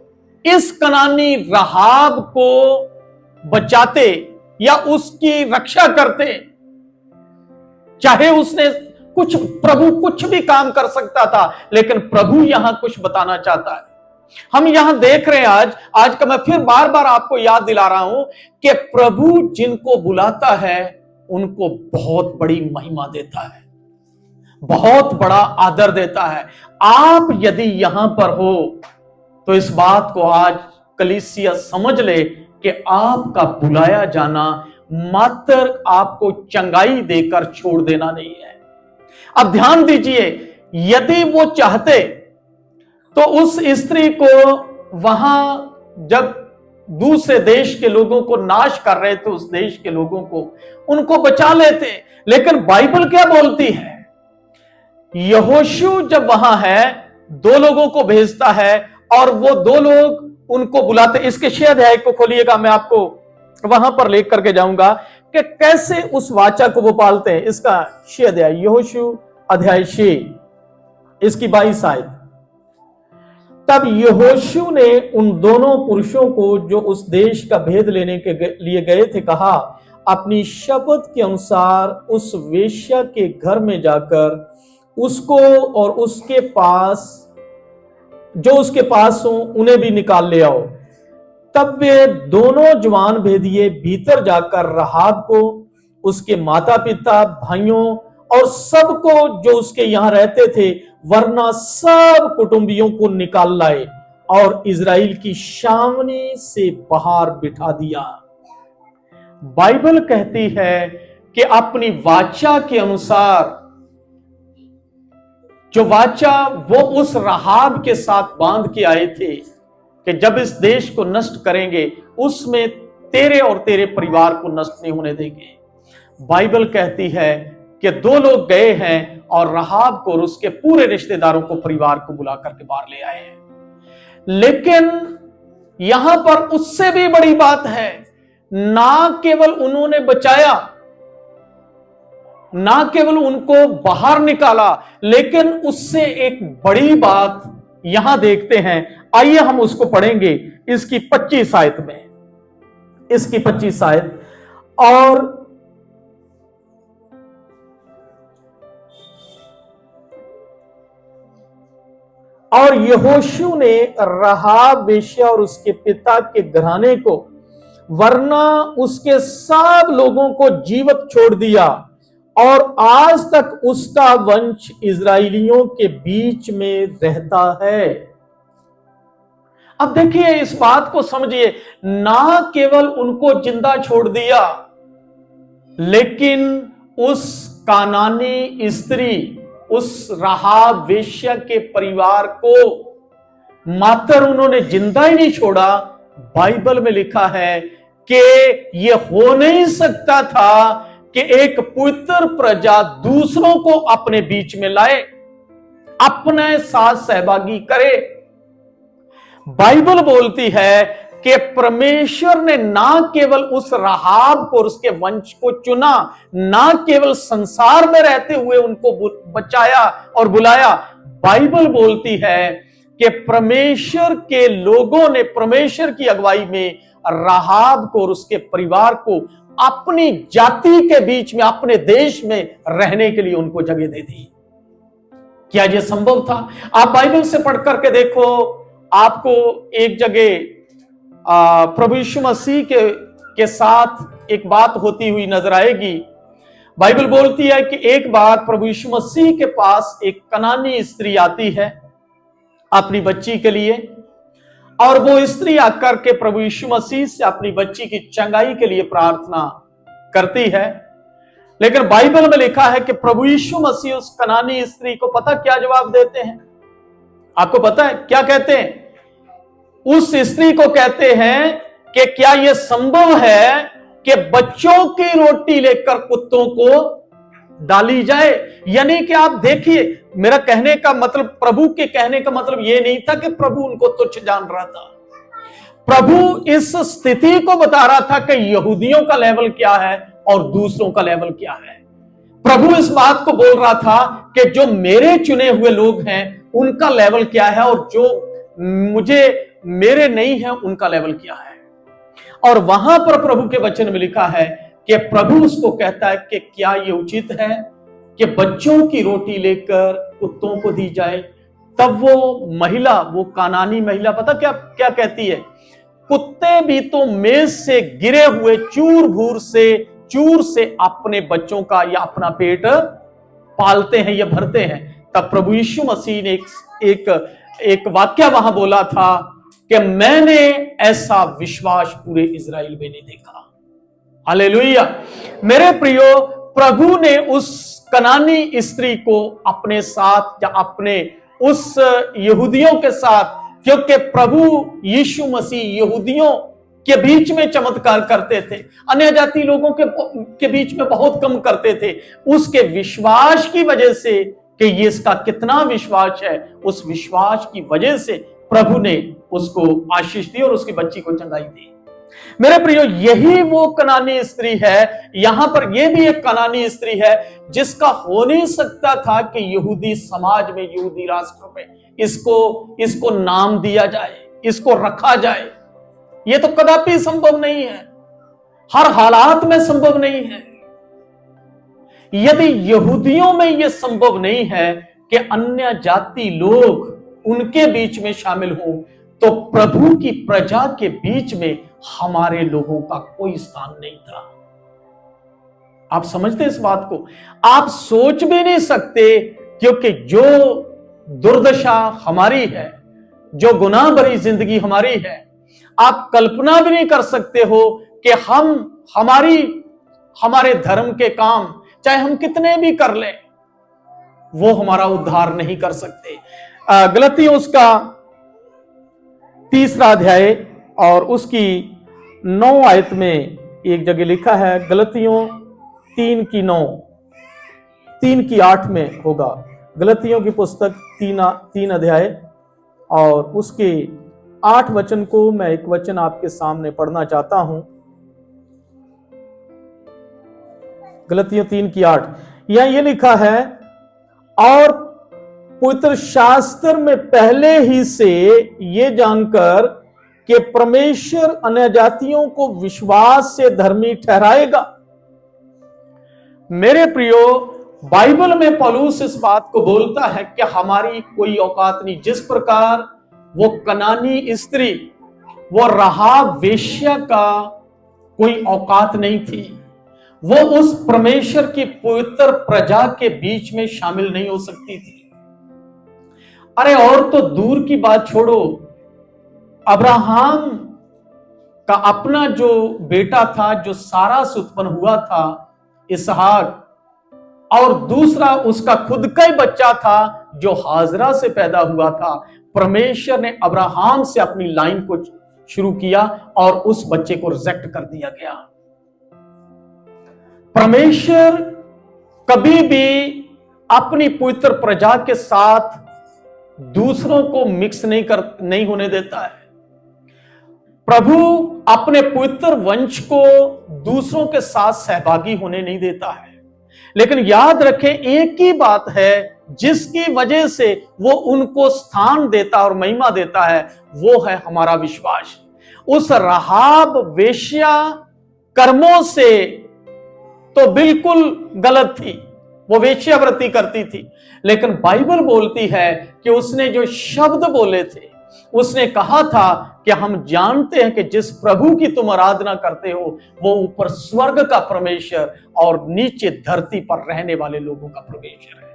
इस कनानी राहाब को बचाते या उसकी रक्षा करते, चाहे उसने प्रभु कुछ भी काम कर सकता था, लेकिन प्रभु यहां कुछ बताना चाहता है। हम यहां देख रहे हैं आज का मैं फिर बार बार आपको याद दिला रहा हूं कि प्रभु जिनको बुलाता है उनको बहुत बड़ी महिमा देता है, बहुत बड़ा आदर देता है। आप यदि यहां पर हो तो इस बात को आज कलीसिया समझ ले कि आपका बुलाया जाना मात्र आपको चंगाई देकर छोड़ देना नहीं है। अब ध्यान दीजिए, यदि वो चाहते तो उस स्त्री को वहां जब दूसरे देश के लोगों को नाश कर रहे थे, उस देश के लोगों को उनको बचा लेते। लेकिन बाइबल क्या बोलती है, यहोशू जब वहां है, दो लोगों को भेजता है और वो दो लोग उनको बुलाते। इसके 6 अध्याय को खोलिएगा, मैं आपको वहां पर लेकर करके जाऊंगा कि कैसे उस वाचा को वो पालते हैं। इसका 6 अध्याय, यहोशू अध्याय 6, इसकी 22 आयत। तब यहोशू ने उन दोनों पुरुषों को जो उस देश का भेद लेने के लिए गए थे कहा, अपनी शपथ के अनुसार उस वेश्या के घर में जाकर उसको और उसके पास जो उसके पास हो उन्हें भी निकाल ले आओ। तब वे दोनों जवान भेदिए भीतर जाकर राहाब को, उसके माता पिता, भाइयों और सबको जो उसके यहां रहते थे, वरना सब कुटुंबियों को निकाल लाए और इजराइल की छावनी से बाहर बिठा दिया। बाइबल कहती है कि अपनी वाचा के अनुसार, जो वाचा वो उस राहाब के साथ बांध के आए थे कि जब इस देश को नष्ट करेंगे उसमें तेरे और तेरे परिवार को नष्ट नहीं होने देंगे। बाइबल कहती है कि 2 लोग गए हैं और राहाब को और उसके पूरे रिश्तेदारों को, परिवार को बुला करके बाहर ले आए हैं। लेकिन यहां पर उससे भी बड़ी बात है, ना केवल उन्होंने बचाया, ना केवल उनको बाहर निकाला, लेकिन उससे एक बड़ी बात यहां देखते हैं। आइए हम उसको पढ़ेंगे इसकी 25 आयत में, इसकी 25 आयत। और यहोशू ने राहाब वेश्या और उसके पिता के घराने को, वरना उसके सब लोगों को जीवित छोड़ दिया और आज तक उसका वंश इजराइलियों के बीच में रहता है। अब देखिए, इस बात को समझिए, ना केवल उनको जिंदा छोड़ दिया, लेकिन उस कानानी स्त्री, उस राहाब वेश्या के परिवार को मात्र उन्होंने जिंदा ही नहीं छोड़ा। बाइबल में लिखा है कि यह हो नहीं सकता था कि एक पवित्र प्रजा दूसरों को अपने बीच में लाए, अपने साथ सहभागी करे। बाइबल बोलती है कि परमेश्वर ने ना केवल उस राहाब को और उसके वंश को चुना, ना केवल संसार में रहते हुए उनको बचाया और बुलाया। बाइबल बोलती है कि परमेश्वर के लोगों ने परमेश्वर की अगुवाई में राहाब को और उसके परिवार को अपनी जाति के बीच में, अपने देश में रहने के लिए उनको जगह दे दी। क्या यह संभव था? आप बाइबल से पढ़ करके देखो, आपको एक जगह प्रभु यीशु मसीह के साथ एक बात होती हुई नजर आएगी। बाइबल बोलती है कि एक बार प्रभु यीशु मसीह के पास एक कनानी स्त्री आती है अपनी बच्ची के लिए, और वो स्त्री आकर के प्रभु यीशु मसीह से अपनी बच्ची की चंगाई के लिए प्रार्थना करती है। लेकिन बाइबल में लिखा है कि प्रभु यीशु मसीह उस कनानी स्त्री को पता क्या जवाब देते हैं? आपको पता है क्या कहते हैं? उस स्त्री को कहते हैं कि क्या यह संभव है कि बच्चों की रोटी लेकर कुत्तों को डाली जाए? यानी कि आप देखिए, मेरा कहने का मतलब, प्रभु के कहने का मतलब यह नहीं था कि प्रभु उनको तुच्छ जान रहा था। प्रभु इस स्थिति को बता रहा था कि यहूदियों का लेवल क्या है और दूसरों का लेवल क्या है। प्रभु इस बात को बोल रहा था कि जो मेरे चुने हुए लोग हैं उनका लेवल क्या है और जो मुझे मेरे नहीं है उनका लेवल क्या है। और वहां पर प्रभु के वचन में लिखा है कि प्रभु उसको कहता है कि क्या ये उचित है कि बच्चों की रोटी लेकर कुत्तों को दी जाए। तब वो महिला, वो कानानी महिला, पता क्या क्या कहती है, कुत्ते भी तो मेज से गिरे हुए चूर से अपने बच्चों का या अपना पेट पालते हैं या भरते हैं। तब प्रभु यीशु मसीह ने एक वाक्य वहां बोला था कि मैंने ऐसा विश्वास पूरे इजराइल में नहीं देखा। हालेलुया। मेरे प्रियो, प्रभु ने उस कनानी स्त्री को अपने साथ या अपने उस यहूदियों के साथ, क्योंकि प्रभु यीशु मसीह यहूदियों के बीच में चमत्कार करते थे, अन्य जाति लोगों के बीच में बहुत कम करते थे, उसके विश्वास की वजह से कि ये इसका कितना विश्वास है, उस विश्वास की वजह से प्रभु ने उसको आशीष दी और उसकी बच्ची को चंगाई दी। मेरे प्रियो, यही वो कनानी स्त्री है। यहां पर यह भी एक कनानी स्त्री है जिसका हो नहीं सकता था कि यहूदी समाज में, यहूदी राष्ट्र में इसको नाम दिया जाए, इसको रखा जाए। यह तो कदापि संभव नहीं है, हर हालात में संभव नहीं है। यदि यहूदियों में यह संभव नहीं है कि अन्य जाति लोग उनके बीच में शामिल हों, तो प्रभु की प्रजा के बीच में हमारे लोगों का कोई स्थान नहीं था। आप समझते इस बात को? आप सोच भी नहीं सकते, क्योंकि जो दुर्दशा हमारी है, जो गुनाह भरी जिंदगी हमारी है, आप कल्पना भी नहीं कर सकते हो कि हमारे धर्म के काम चाहे हम कितने भी कर लें, वो हमारा उद्धार नहीं कर सकते। गलतियों उसका 3 अध्याय और उसकी 9 आयत में एक जगह लिखा है, गलतियों 3:9, 3:8 में होगा। गलतियों की पुस्तक 3 अध्याय और उसके 8 वचन को मैं एक वचन आपके सामने पढ़ना चाहता हूं। गलतियों 3:8, यहां यह लिखा है, और पवित्र शास्त्र में पहले ही से ये जानकर कि परमेश्वर अन्य जातियों को विश्वास से धर्मी ठहराएगा। मेरे प्रियो, बाइबल में पौलुस इस बात को बोलता है कि हमारी कोई औकात नहीं। जिस प्रकार वो कनानी स्त्री, वो राहाब वेश्या का कोई औकात नहीं थी, वो उस परमेश्वर की पवित्र प्रजा के बीच में शामिल नहीं हो सकती थी। अरे और तो दूर की बात छोड़ो, अब्राहम का अपना जो बेटा था, जो सारा से उत्पन्न हुआ था, इसहाक, और दूसरा उसका खुद का ही बच्चा था जो हाजरा से पैदा हुआ था। परमेश्वर ने अब्राहम से अपनी लाइन को शुरू किया और उस बच्चे को रिजेक्ट कर दिया गया। परमेश्वर कभी भी अपनी पवित्र प्रजा के साथ दूसरों को मिक्स नहीं होने देता है। प्रभु अपने पवित्र वंश को दूसरों के साथ सहभागी होने नहीं देता है। लेकिन याद रखें, एक ही बात है जिसकी वजह से वो उनको स्थान देता और महिमा देता है, वो है हमारा विश्वास। उस राहाब वेश्या कर्मों से तो बिल्कुल गलत थी, वो वेश्यावृत्ति करती थी, लेकिन बाइबल बोलती है कि उसने जो शब्द बोले थे, उसने कहा था कि हम जानते हैं कि जिस प्रभु की तुम आराधना करते हो वो ऊपर स्वर्ग का परमेश्वर और नीचे धरती पर रहने वाले लोगों का परमेश्वर है।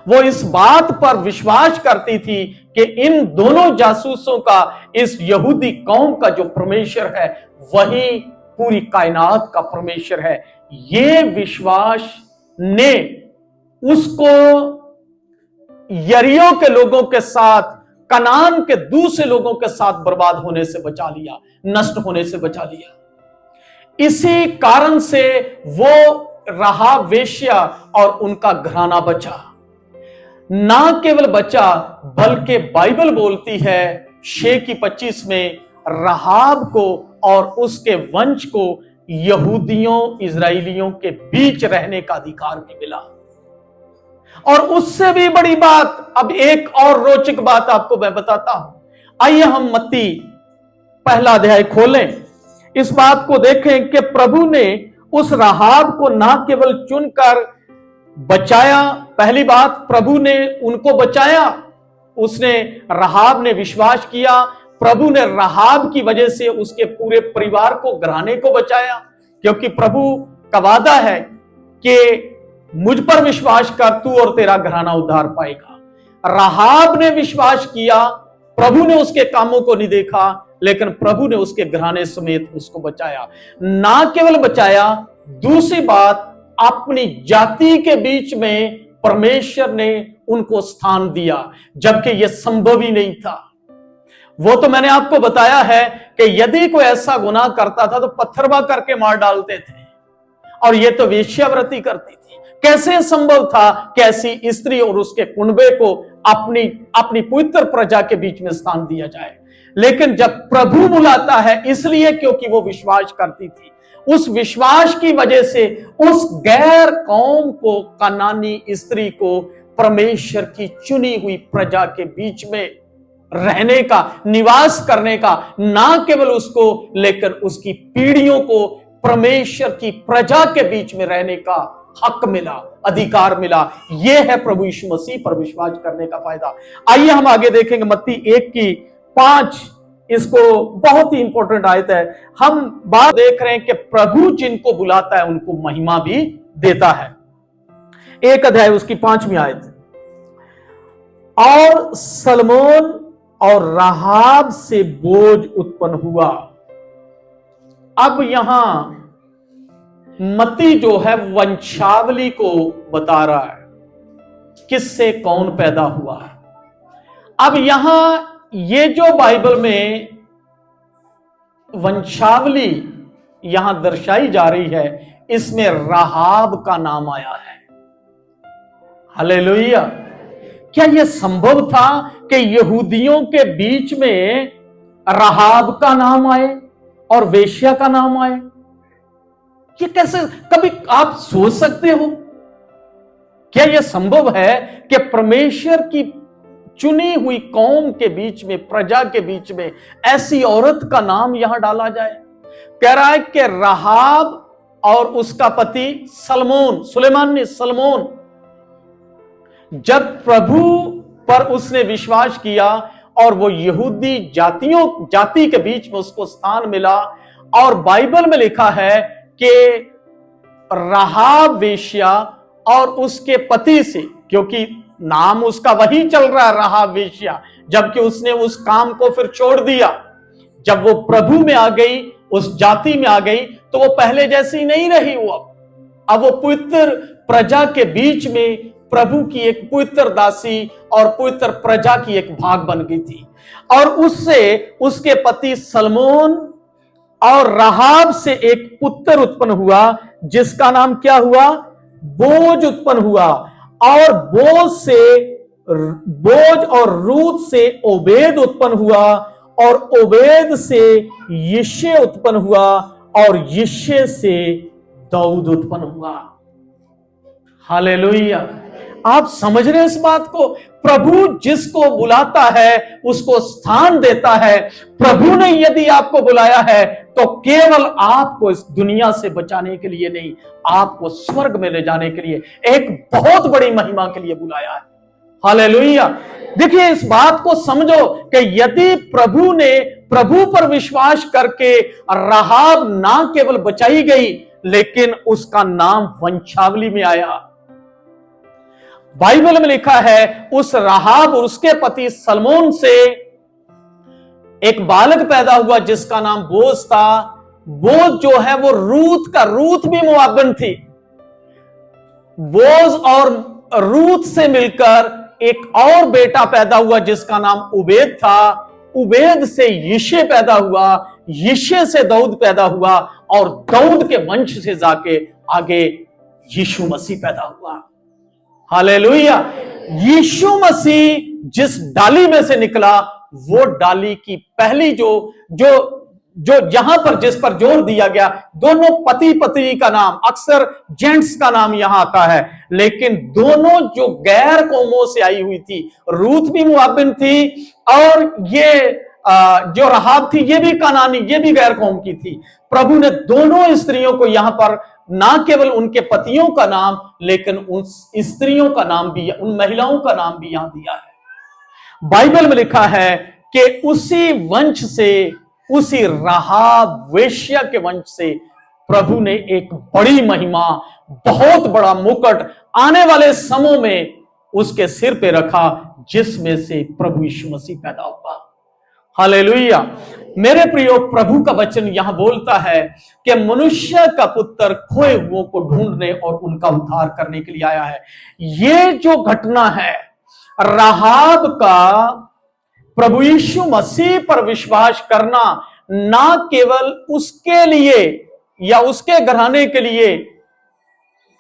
वो इस बात पर विश्वास करती थी कि इन दोनों जासूसों का, इस यहूदी कौम का जो परमेश्वर है वही पूरी कायनात का परमेश्वर है। ये विश्वास ने उसको यरीहो के लोगों के साथ, कनान के दूसरे लोगों के साथ बर्बाद होने से बचा लिया, नष्ट होने से बचा लिया। इसी कारण से वो राहाब वेश्या और उनका घराना बचा। ना केवल बचा, बल्कि बाइबल बोलती है 6:25 में राहाब को और उसके वंश को यहूदियों इजराइलियों के बीच रहने का अधिकार भी मिला। और उससे भी बड़ी बात, अब एक और रोचक बात आपको मैं बताता हूं। आइए हम मत्ती 1 अध्याय खोलें। इस बात को देखें कि प्रभु ने उस राहाब को ना केवल चुनकर बचाया, पहली बात प्रभु ने उनको बचाया, उसने राहाब ने विश्वास किया, प्रभु ने राहाब की वजह से उसके पूरे परिवार को, घराने को बचाया, क्योंकि प्रभु का वादा है कि मुझ पर विश्वास कर तू और तेरा घराना उद्धार पाएगा। राहाब ने विश्वास किया, प्रभु ने उसके कामों को नहीं देखा, लेकिन प्रभु ने उसके घराने समेत उसको बचाया। ना केवल बचाया, दूसरी बात अपनी जाति के बीच में परमेश्वर ने उनको स्थान दिया, जबकि यह संभव ही नहीं था। वो तो मैंने आपको बताया है कि यदि कोई ऐसा गुनाह करता था तो पत्थरवा करके मार डालते थे, और ये तो वेश्यावृत्ति करती थी। कैसे संभव था कि ऐसी स्त्री और उसके कुंबे को अपनी पवित्र प्रजा के बीच में स्थान दिया जाए? लेकिन जब प्रभु बुलाता है, इसलिए क्योंकि वो विश्वास करती थी, उस विश्वास की वजह से उस गैर कौम को, कनानी स्त्री को परमेश्वर की चुनी हुई प्रजा के बीच में रहने का, निवास करने का, ना केवल उसको लेकर उसकी पीढ़ियों को परमेश्वर की प्रजा के बीच में रहने का हक मिला, अधिकार मिला। यह है प्रभु यीशु मसीह पर विश्वास करने का फायदा। आइए हम आगे देखेंगे मत्ती 1:5, इसको बहुत ही इंपॉर्टेंट आयत है। हम बात देख रहे हैं कि प्रभु जिनको बुलाता है उनको महिमा भी देता है। 1 अध्याय उसकी 5वीं आयत, और सलमोन और राहाब से बोझ उत्पन्न हुआ। अब यहां मत्ती जो है वंशावली को बता रहा है, किससे कौन पैदा हुआ है। अब यहां ये जो बाइबल में वंशावली यहां दर्शाई जा रही है, इसमें राहाब का नाम आया है। हालेलुया। क्या यह संभव था कि यहूदियों के बीच में राहाब का नाम आए और वेश्या का नाम आए? ये कैसे, कभी आप सोच सकते हो? क्या यह संभव है कि परमेश्वर की चुनी हुई कौम के बीच में, प्रजा के बीच में ऐसी औरत का नाम यहां डाला जाए? कह रहा है कि राहाब और उसका पति सलमोन, जब प्रभु पर उसने विश्वास किया और वो यहूदी जाति के बीच में उसको स्थान मिला, और बाइबल में लिखा है कि राहाब वेश्या और उसके पति से, क्योंकि नाम उसका वही चल रहा है राहाब वेश्या, जबकि उसने उस काम को फिर छोड़ दिया। जब वो प्रभु में आ गई, उस जाति में आ गई, तो वो पहले जैसी नहीं रही। वो अब वो पवित्र प्रजा के बीच में प्रभु की एक पवित्र दासी और पवित्र प्रजा की एक भाग बन गई थी। और उससे उसके पति सलमोन और राहाब से एक पुत्र उत्पन्न हुआ, जिसका नाम क्या हुआ? बोझ उत्पन्न हुआ। और बोझ और रूत से ओबेद उत्पन्न हुआ, और ओबेद से यिशे उत्पन्न हुआ, और यिशे से दाऊद उत्पन्न हुआ। हालेलुया। आप समझ रहे हैं इस बात को? प्रभु जिसको बुलाता है उसको स्थान देता है। प्रभु ने यदि आपको बुलाया है तो केवल आपको इस दुनिया से बचाने के लिए नहीं, आपको स्वर्ग में ले जाने के लिए, एक बहुत बड़ी महिमा के लिए बुलाया है। हालेलुया। देखिए, इस बात को समझो कि यदि प्रभु ने प्रभु पर विश्वास करके राहाब ना केवल बचाई गई, लेकिन उसका नाम वंशावली में आया। बाइबल में लिखा है उस राहाब और उसके पति सलमोन से एक बालक पैदा हुआ जिसका नाम बोझ था। बोझ जो है वो रूत भी मोआबिन थी। बोझ और रूत से मिलकर एक और बेटा पैदा हुआ जिसका नाम उबेद था। उबेद से यिशे पैदा हुआ, यिशे से दाऊद पैदा हुआ, और दाऊद के वंश से जाके आगे यीशु मसीह पैदा हुआ। हालेलुया। यीशु मसीह जिस डाली में से निकला, वो डाली की पहली जो यहां पर जिस पर जोर दिया गया, दोनों पति पत्नी का नाम, अक्सर जेंट्स का नाम यहां आता है, लेकिन दोनों जो गैर कौमों से आई हुई थी, रूत भी मोआबिन थी और ये जो राहाब थी ये भी कनानी, ये भी गैर कौम की थी। प्रभु ने दोनों स्त्रियों को यहां पर ना केवल उनके पतियों का नाम, लेकिन उन स्त्रियों का नाम भी, उन महिलाओं का नाम भी यहां दिया है। बाइबल में लिखा है कि उसी वंश से, उसी राहाब वेश्या के वंश से प्रभु ने एक बड़ी महिमा, बहुत बड़ा मुकुट आने वाले समय में उसके सिर पे रखा, जिसमें से प्रभु यीशु मसीह पैदा हुआ। हालेलुया। मेरे प्रियो, प्रभु का वचन यहां बोलता है कि मनुष्य का पुत्र खोए हुओं को ढूंढने और उनका उद्धार करने के लिए आया है। ये जो घटना है राहाब का प्रभु यीशु मसीह पर विश्वास करना, ना केवल उसके लिए या उसके घराने के लिए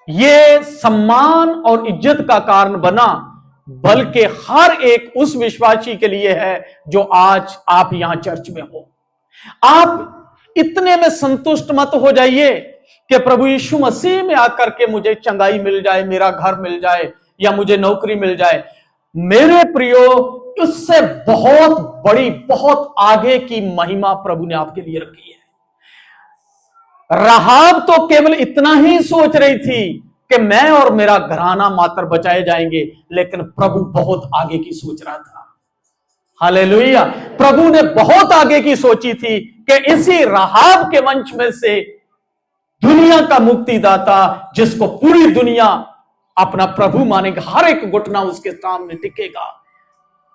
ये सम्मान और इज्जत का कारण बना, बल्कि हर एक उस विश्वासी के लिए है जो आज आप यहां चर्च में हो। आप इतने में संतुष्ट मत हो जाइए कि प्रभु यीशु मसीह में आकर के मुझे चंगाई मिल जाए, मेरा घर मिल जाए या मुझे नौकरी मिल जाए। मेरे प्रियो, उससे बहुत बड़ी, बहुत आगे की महिमा प्रभु ने आपके लिए रखी है। राहाब तो केवल इतना ही सोच रही थी कि मैं और मेरा घराना मात्र बचाए जाएंगे, लेकिन प्रभु बहुत आगे की सोच रहा था। हालेलुया। प्रभु ने बहुत आगे की सोची थी कि इसी राहाब के वंश में से दुनिया का मुक्तिदाता, जिसको पूरी दुनिया अपना प्रभु मानेगा, हर एक घुटना उसके सामने टिकेगा,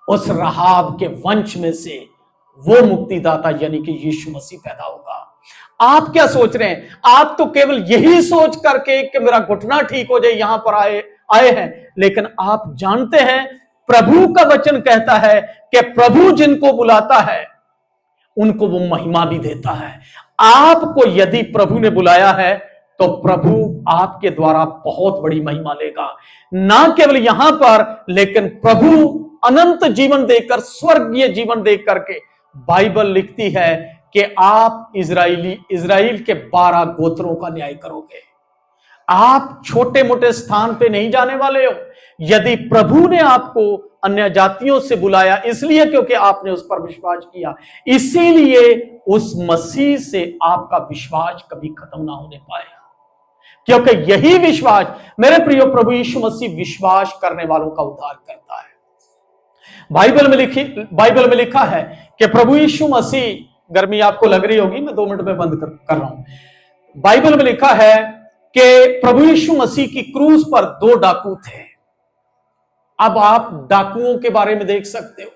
उस राहाब के वंश में से वो मुक्तिदाता यानी कि यीशु मसीह पैदा होगा। आप क्या सोच रहे हैं? आप तो केवल यही सोच करके कि मेरा घुटना ठीक हो जाए यहां पर आए हैं, लेकिन आप जानते हैं प्रभु का वचन कहता है कि प्रभु जिनको बुलाता है उनको वो महिमा भी देता है। आपको यदि प्रभु ने बुलाया है तो प्रभु आपके द्वारा बहुत बड़ी महिमा लेगा, ना केवल यहां पर, लेकिन प्रभु अनंत जीवन देकर, स्वर्गीय जीवन देख करके, बाइबल लिखती है कि आप इजराइल के 12 गोत्रों का न्याय करोगे। आप छोटे मोटे स्थान पे नहीं जाने वाले हो। यदि प्रभु ने आपको अन्य जातियों से बुलाया इसलिए क्योंकि आपने उस पर विश्वास किया, इसीलिए उस मसीह से आपका विश्वास कभी खत्म ना होने पाएगा, क्योंकि यही विश्वास, मेरे प्रिय, प्रभु यीशु मसीह विश्वास करने वालों का उद्धार करता है। बाइबल में लिखा है कि प्रभु यीशु मसीह, गर्मी आपको लग रही होगी, मैं 2 मिनट में बंद कर रहा हूं। बाइबल में लिखा है कि प्रभु यीशु मसीह की क्रूस पर 2 डाकू थे। अब आप डाकुओं के बारे में देख सकते हो।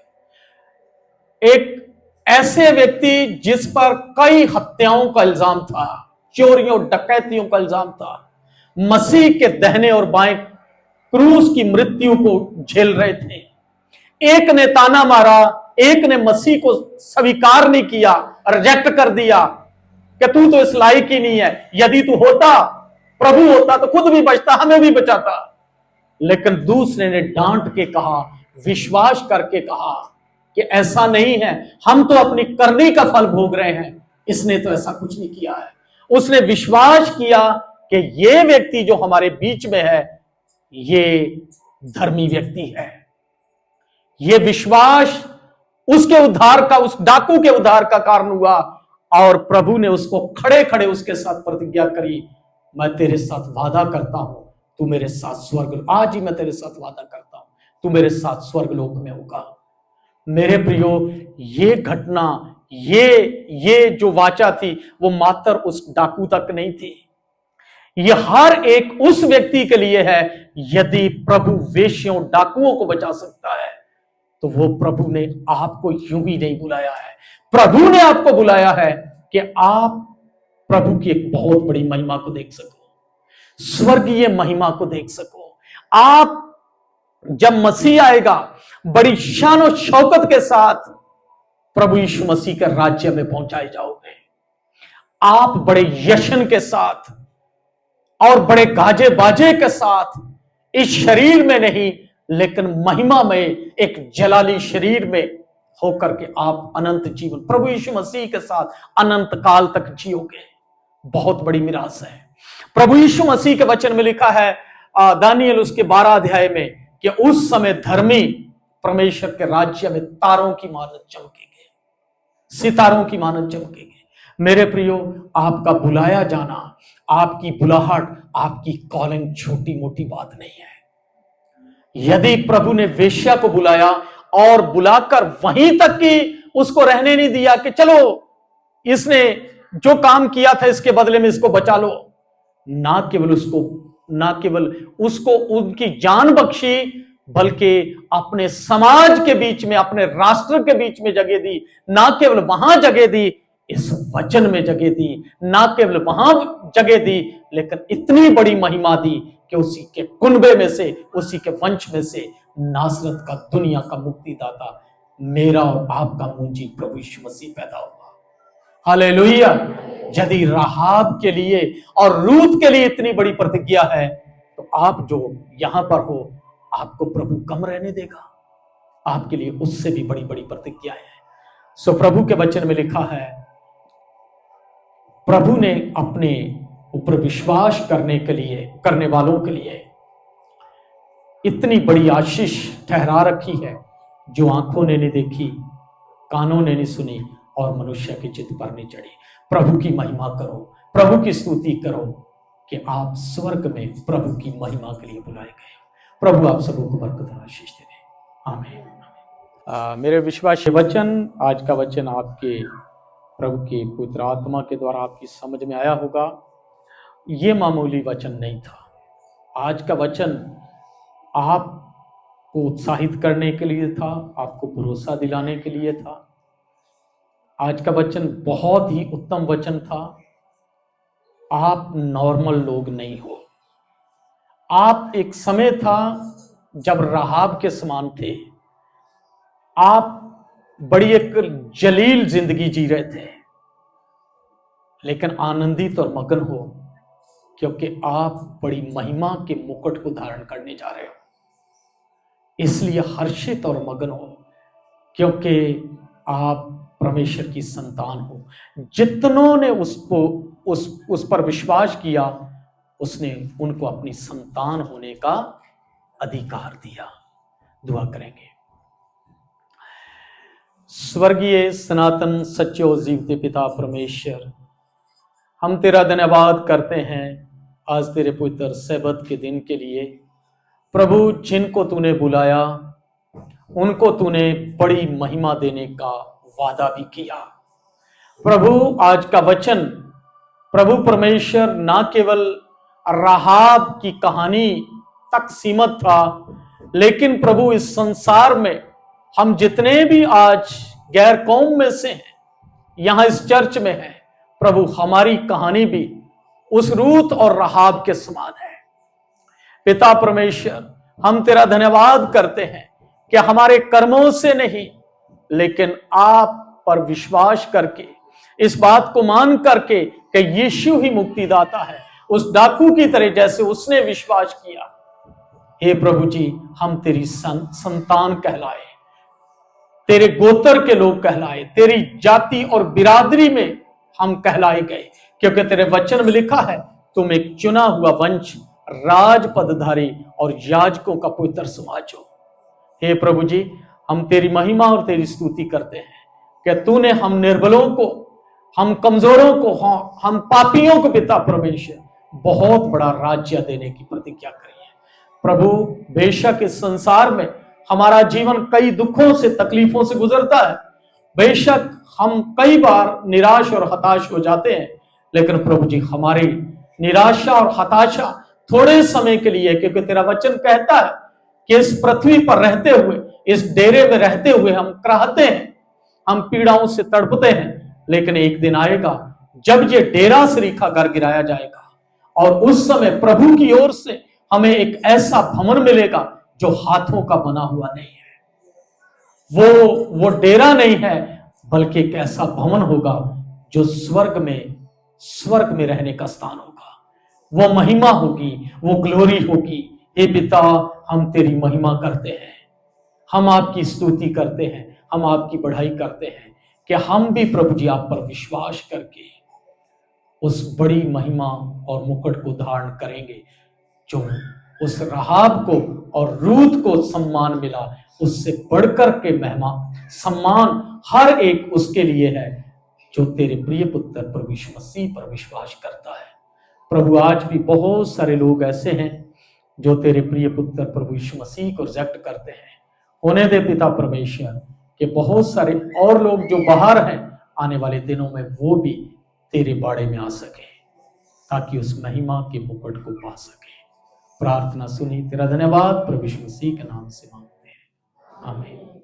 एक ऐसे व्यक्ति जिस पर कई हत्याओं का इल्जाम था, चोरियों डकैतियों का इल्जाम था, मसीह के दाहिने और बाएं क्रूस की मृत्यु को झेल रहे थे। एक ने ताना मारा, एक ने मसीह को स्वीकार नहीं किया, रिजेक्ट कर दिया कि तू तो इस लायक ही नहीं है, यदि तू होता, प्रभु होता तो खुद भी बचता, हमें भी बचाता। लेकिन दूसरे ने डांट के कहा, विश्वास करके कहा कि ऐसा नहीं है, हम तो अपनी करनी का फल भोग रहे हैं, इसने तो ऐसा कुछ नहीं किया है। उसने विश्वास किया कि ये व्यक्ति जो हमारे बीच में है ये धर्मी व्यक्ति है। ये विश्वास उसके उद्धार का, उस डाकू के उद्धार का कारण हुआ, और प्रभु ने उसको खड़े खड़े उसके साथ प्रतिज्ञा करी, मैं तेरे साथ वादा करता हूं, तू मेरे साथ स्वर्ग, आज ही मैं तेरे साथ वादा करता हूं, तू मेरे साथ स्वर्ग लोक में होगा। मेरे प्रियो, ये घटना, ये जो वाचा थी वो मात्र उस डाकू तक नहीं थी, ये हर एक उस व्यक्ति के लिए है। यदि प्रभु वेश्यों डाकुओं को बचा सकता है तो वो प्रभु ने आपको यूं ही नहीं बुलाया है। प्रभु ने आपको बुलाया है कि आप प्रभु की एक बहुत बड़ी महिमा को देख सको, स्वर्गीय महिमा को देख सको। आप जब मसीह आएगा बड़ी शान और शौकत के साथ प्रभु यीशु मसीह के राज्य में पहुंचाए जाओगे। आप बड़े यशन के साथ और बड़े गाजे बाजे के साथ, इस शरीर में नहीं लेकिन महिमा में, एक जलाली शरीर में होकर के आप अनंत जीवन प्रभु यीशु मसीह के साथ अनंत काल तक जियोगे। बहुत बड़ी मिरास है। प्रभु यीशु मसीह के वचन में लिखा है दानियल उसके 12 अध्याय में कि उस समय धर्मी परमेश्वर के राज्य में तारों की मानद चमकेंगे। सितारों की मानद चमकेंगे। मेरे प्रियो, आपका बुलाया जाना, आपकी बुलाहट, आपकी कॉलिंग छोटी मोटी बात नहीं है। यदि प्रभु ने वेश्या को बुलाया और बुलाकर वहीं तक कि उसको रहने नहीं दिया कि चलो इसने जो काम किया था इसके बदले में इसको बचा लो, ना केवल उसको उनकी जान बख्शी, बल्कि अपने समाज के बीच में, अपने राष्ट्र के बीच में जगह दी। ना केवल वहां जगह दी, इस वचन में जगह दी। ना केवल वहां जगह दी, लेकिन इतनी बड़ी महिमा दी कि उसी के कुनबे में से, उसी के वंश में से नासरत का, दुनिया का मुक्तिदाता, मेरा और आपका मुंजी प्रभु यीशु मसीह पैदा हुआ। हालेलुया। यदि राहाब के लिए और रूत के लिए इतनी बड़ी प्रतिज्ञा है, तो आप जो यहां पर हो, आपको प्रभु कम रहने देगा? आपके लिए उससे भी बड़ी बड़ी प्रतिज्ञाएं हैं। सो प्रभु के वचन में लिखा है, प्रभु ने अपने ऊपर विश्वास करने वालों के लिए इतनी बड़ी आशीष ठहरा रखी है, जो आंखों ने नहीं देखी, कानों ने नहीं सुनी और मनुष्य के चित्त पर नहीं चढ़ी। प्रभु की महिमा करो, प्रभु की स्तुति करो कि आप स्वर्ग में प्रभु की महिमा के लिए बुलाए गए। प्रभु आप सबों को बरकत और आशीष दे। आमीन। मेरे विश्वास वचन, आज का वचन आपके प्रभु की पवित्र आत्मा के द्वारा आपकी समझ में आया होगा। ये मामूली वचन नहीं था। आज का वचन आपको उत्साहित करने के लिए था, आपको भरोसा दिलाने के लिए था। आज का वचन बहुत ही उत्तम वचन था। आप नॉर्मल लोग नहीं हो। आप एक समय था जब राहाब के समान थे। आप बड़ी एक जलील जिंदगी जी रहे थे, लेकिन आनंदित और मगन हो, क्योंकि आप बड़ी महिमा के मुकुट को धारण करने जा रहे हो। इसलिए हर्षित और मगन हो, क्योंकि आप परमेश्वर की संतान हो। जितनों ने उस पर विश्वास किया, उसने उनको अपनी संतान होने का अधिकार दिया। दुआ करेंगे। स्वर्गीय सनातन सच्चे और जीवते पिता परमेश्वर, हम तेरा धन्यवाद करते हैं आज तेरे पवित्र सब्त के दिन के लिए। प्रभु, जिनको तूने बुलाया उनको तूने बड़ी महिमा देने का वादा भी किया। प्रभु, आज का वचन प्रभु परमेश्वर ना केवल राहाब की कहानी तक सीमित था, लेकिन प्रभु इस संसार में हम जितने भी आज गैर कौम में से हैं, यहां इस चर्च में हैं, प्रभु हमारी कहानी भी उस रूत और राहाब के समान है। पिता परमेश्वर, हम तेरा धन्यवाद करते हैं कि हमारे कर्मों से नहीं, लेकिन आप पर विश्वास करके, इस बात को मान करके कि यीशु ही मुक्तिदाता है, उस डाकू की तरह जैसे उसने विश्वास किया। हे प्रभु जी, हम तेरी संतान कहलाए, तेरे गोत्र के लोग कहलाए, तेरी जाति और बिरादरी में हम कहलाए गए, क्योंकि तेरे वचन में लिखा है, तुम एक चुना हुआ वंश, राज पदधारी और याजकों का पवित्र समाज हो। हे प्रभु जी, हम तेरी महिमा और तेरी स्तुति करते हैं कि तूने हम निर्बलों को, हम कमजोरों को, हम पापियों को पिता परमेश्वर बहुत बड़ा राज्य देने की प्रतिज्ञा करी है। प्रभु, बेशक इस संसार में हमारा जीवन कई दुखों से, तकलीफों से गुजरता है। बेशक हम कई बार निराश और हताश हो जाते हैं, लेकिन प्रभु जी, हमारी निराशा और हताशा थोड़े समय के लिए, क्योंकि तेरा वचन कहता है कि इस पृथ्वी पर रहते हुए, इस डेरे में रहते हुए हम कराहते हैं, हम पीड़ाओं से तड़पते हैं, लेकिन एक दिन आएगा जब ये डेरा सरीखा घर गिराया जाएगा, और उस समय प्रभु की ओर से हमें एक ऐसा भवन मिलेगा जो हाथों का बना हुआ नहीं है। वो डेरा नहीं है, बल्कि एक ऐसा भवन होगा जो स्वर्ग में रहने का स्थान होगा। वो महिमा होगी, वो ग्लोरी होगी। हे पिता, हम तेरी महिमा करते हैं, हम आपकी स्तुति करते हैं, हम आपकी बढ़ाई करते हैं कि हम भी प्रभु जी आप पर विश्वास करके उस बड़ी महिमा और मुकुट को धारण करेंगे जो उस राहाब को और रूत को सम्मान मिला, उससे बढ़कर के मेहमान सम्मान हर एक उसके लिए है जो तेरे प्रिय पुत्र प्रभु यीशु मसीह पर विश्वास करता है। प्रभु आज भी बहुत सारे लोग ऐसे हैं जो तेरे प्रिय पुत्र प्रभु यीशु मसीह को रिजेक्ट करते हैं। होने दे पिता परमेश्वर कि बहुत सारे और लोग जो बाहर हैं आने वाले दिनों में वो भी तेरे बाड़े में आ सके ताकि उस महिमा के मुकुट को पा सके। प्रार्थना सुनी, तेरा धन्यवाद प्रभु यीशु मसीह के नाम से मांगते हैं, आमीन।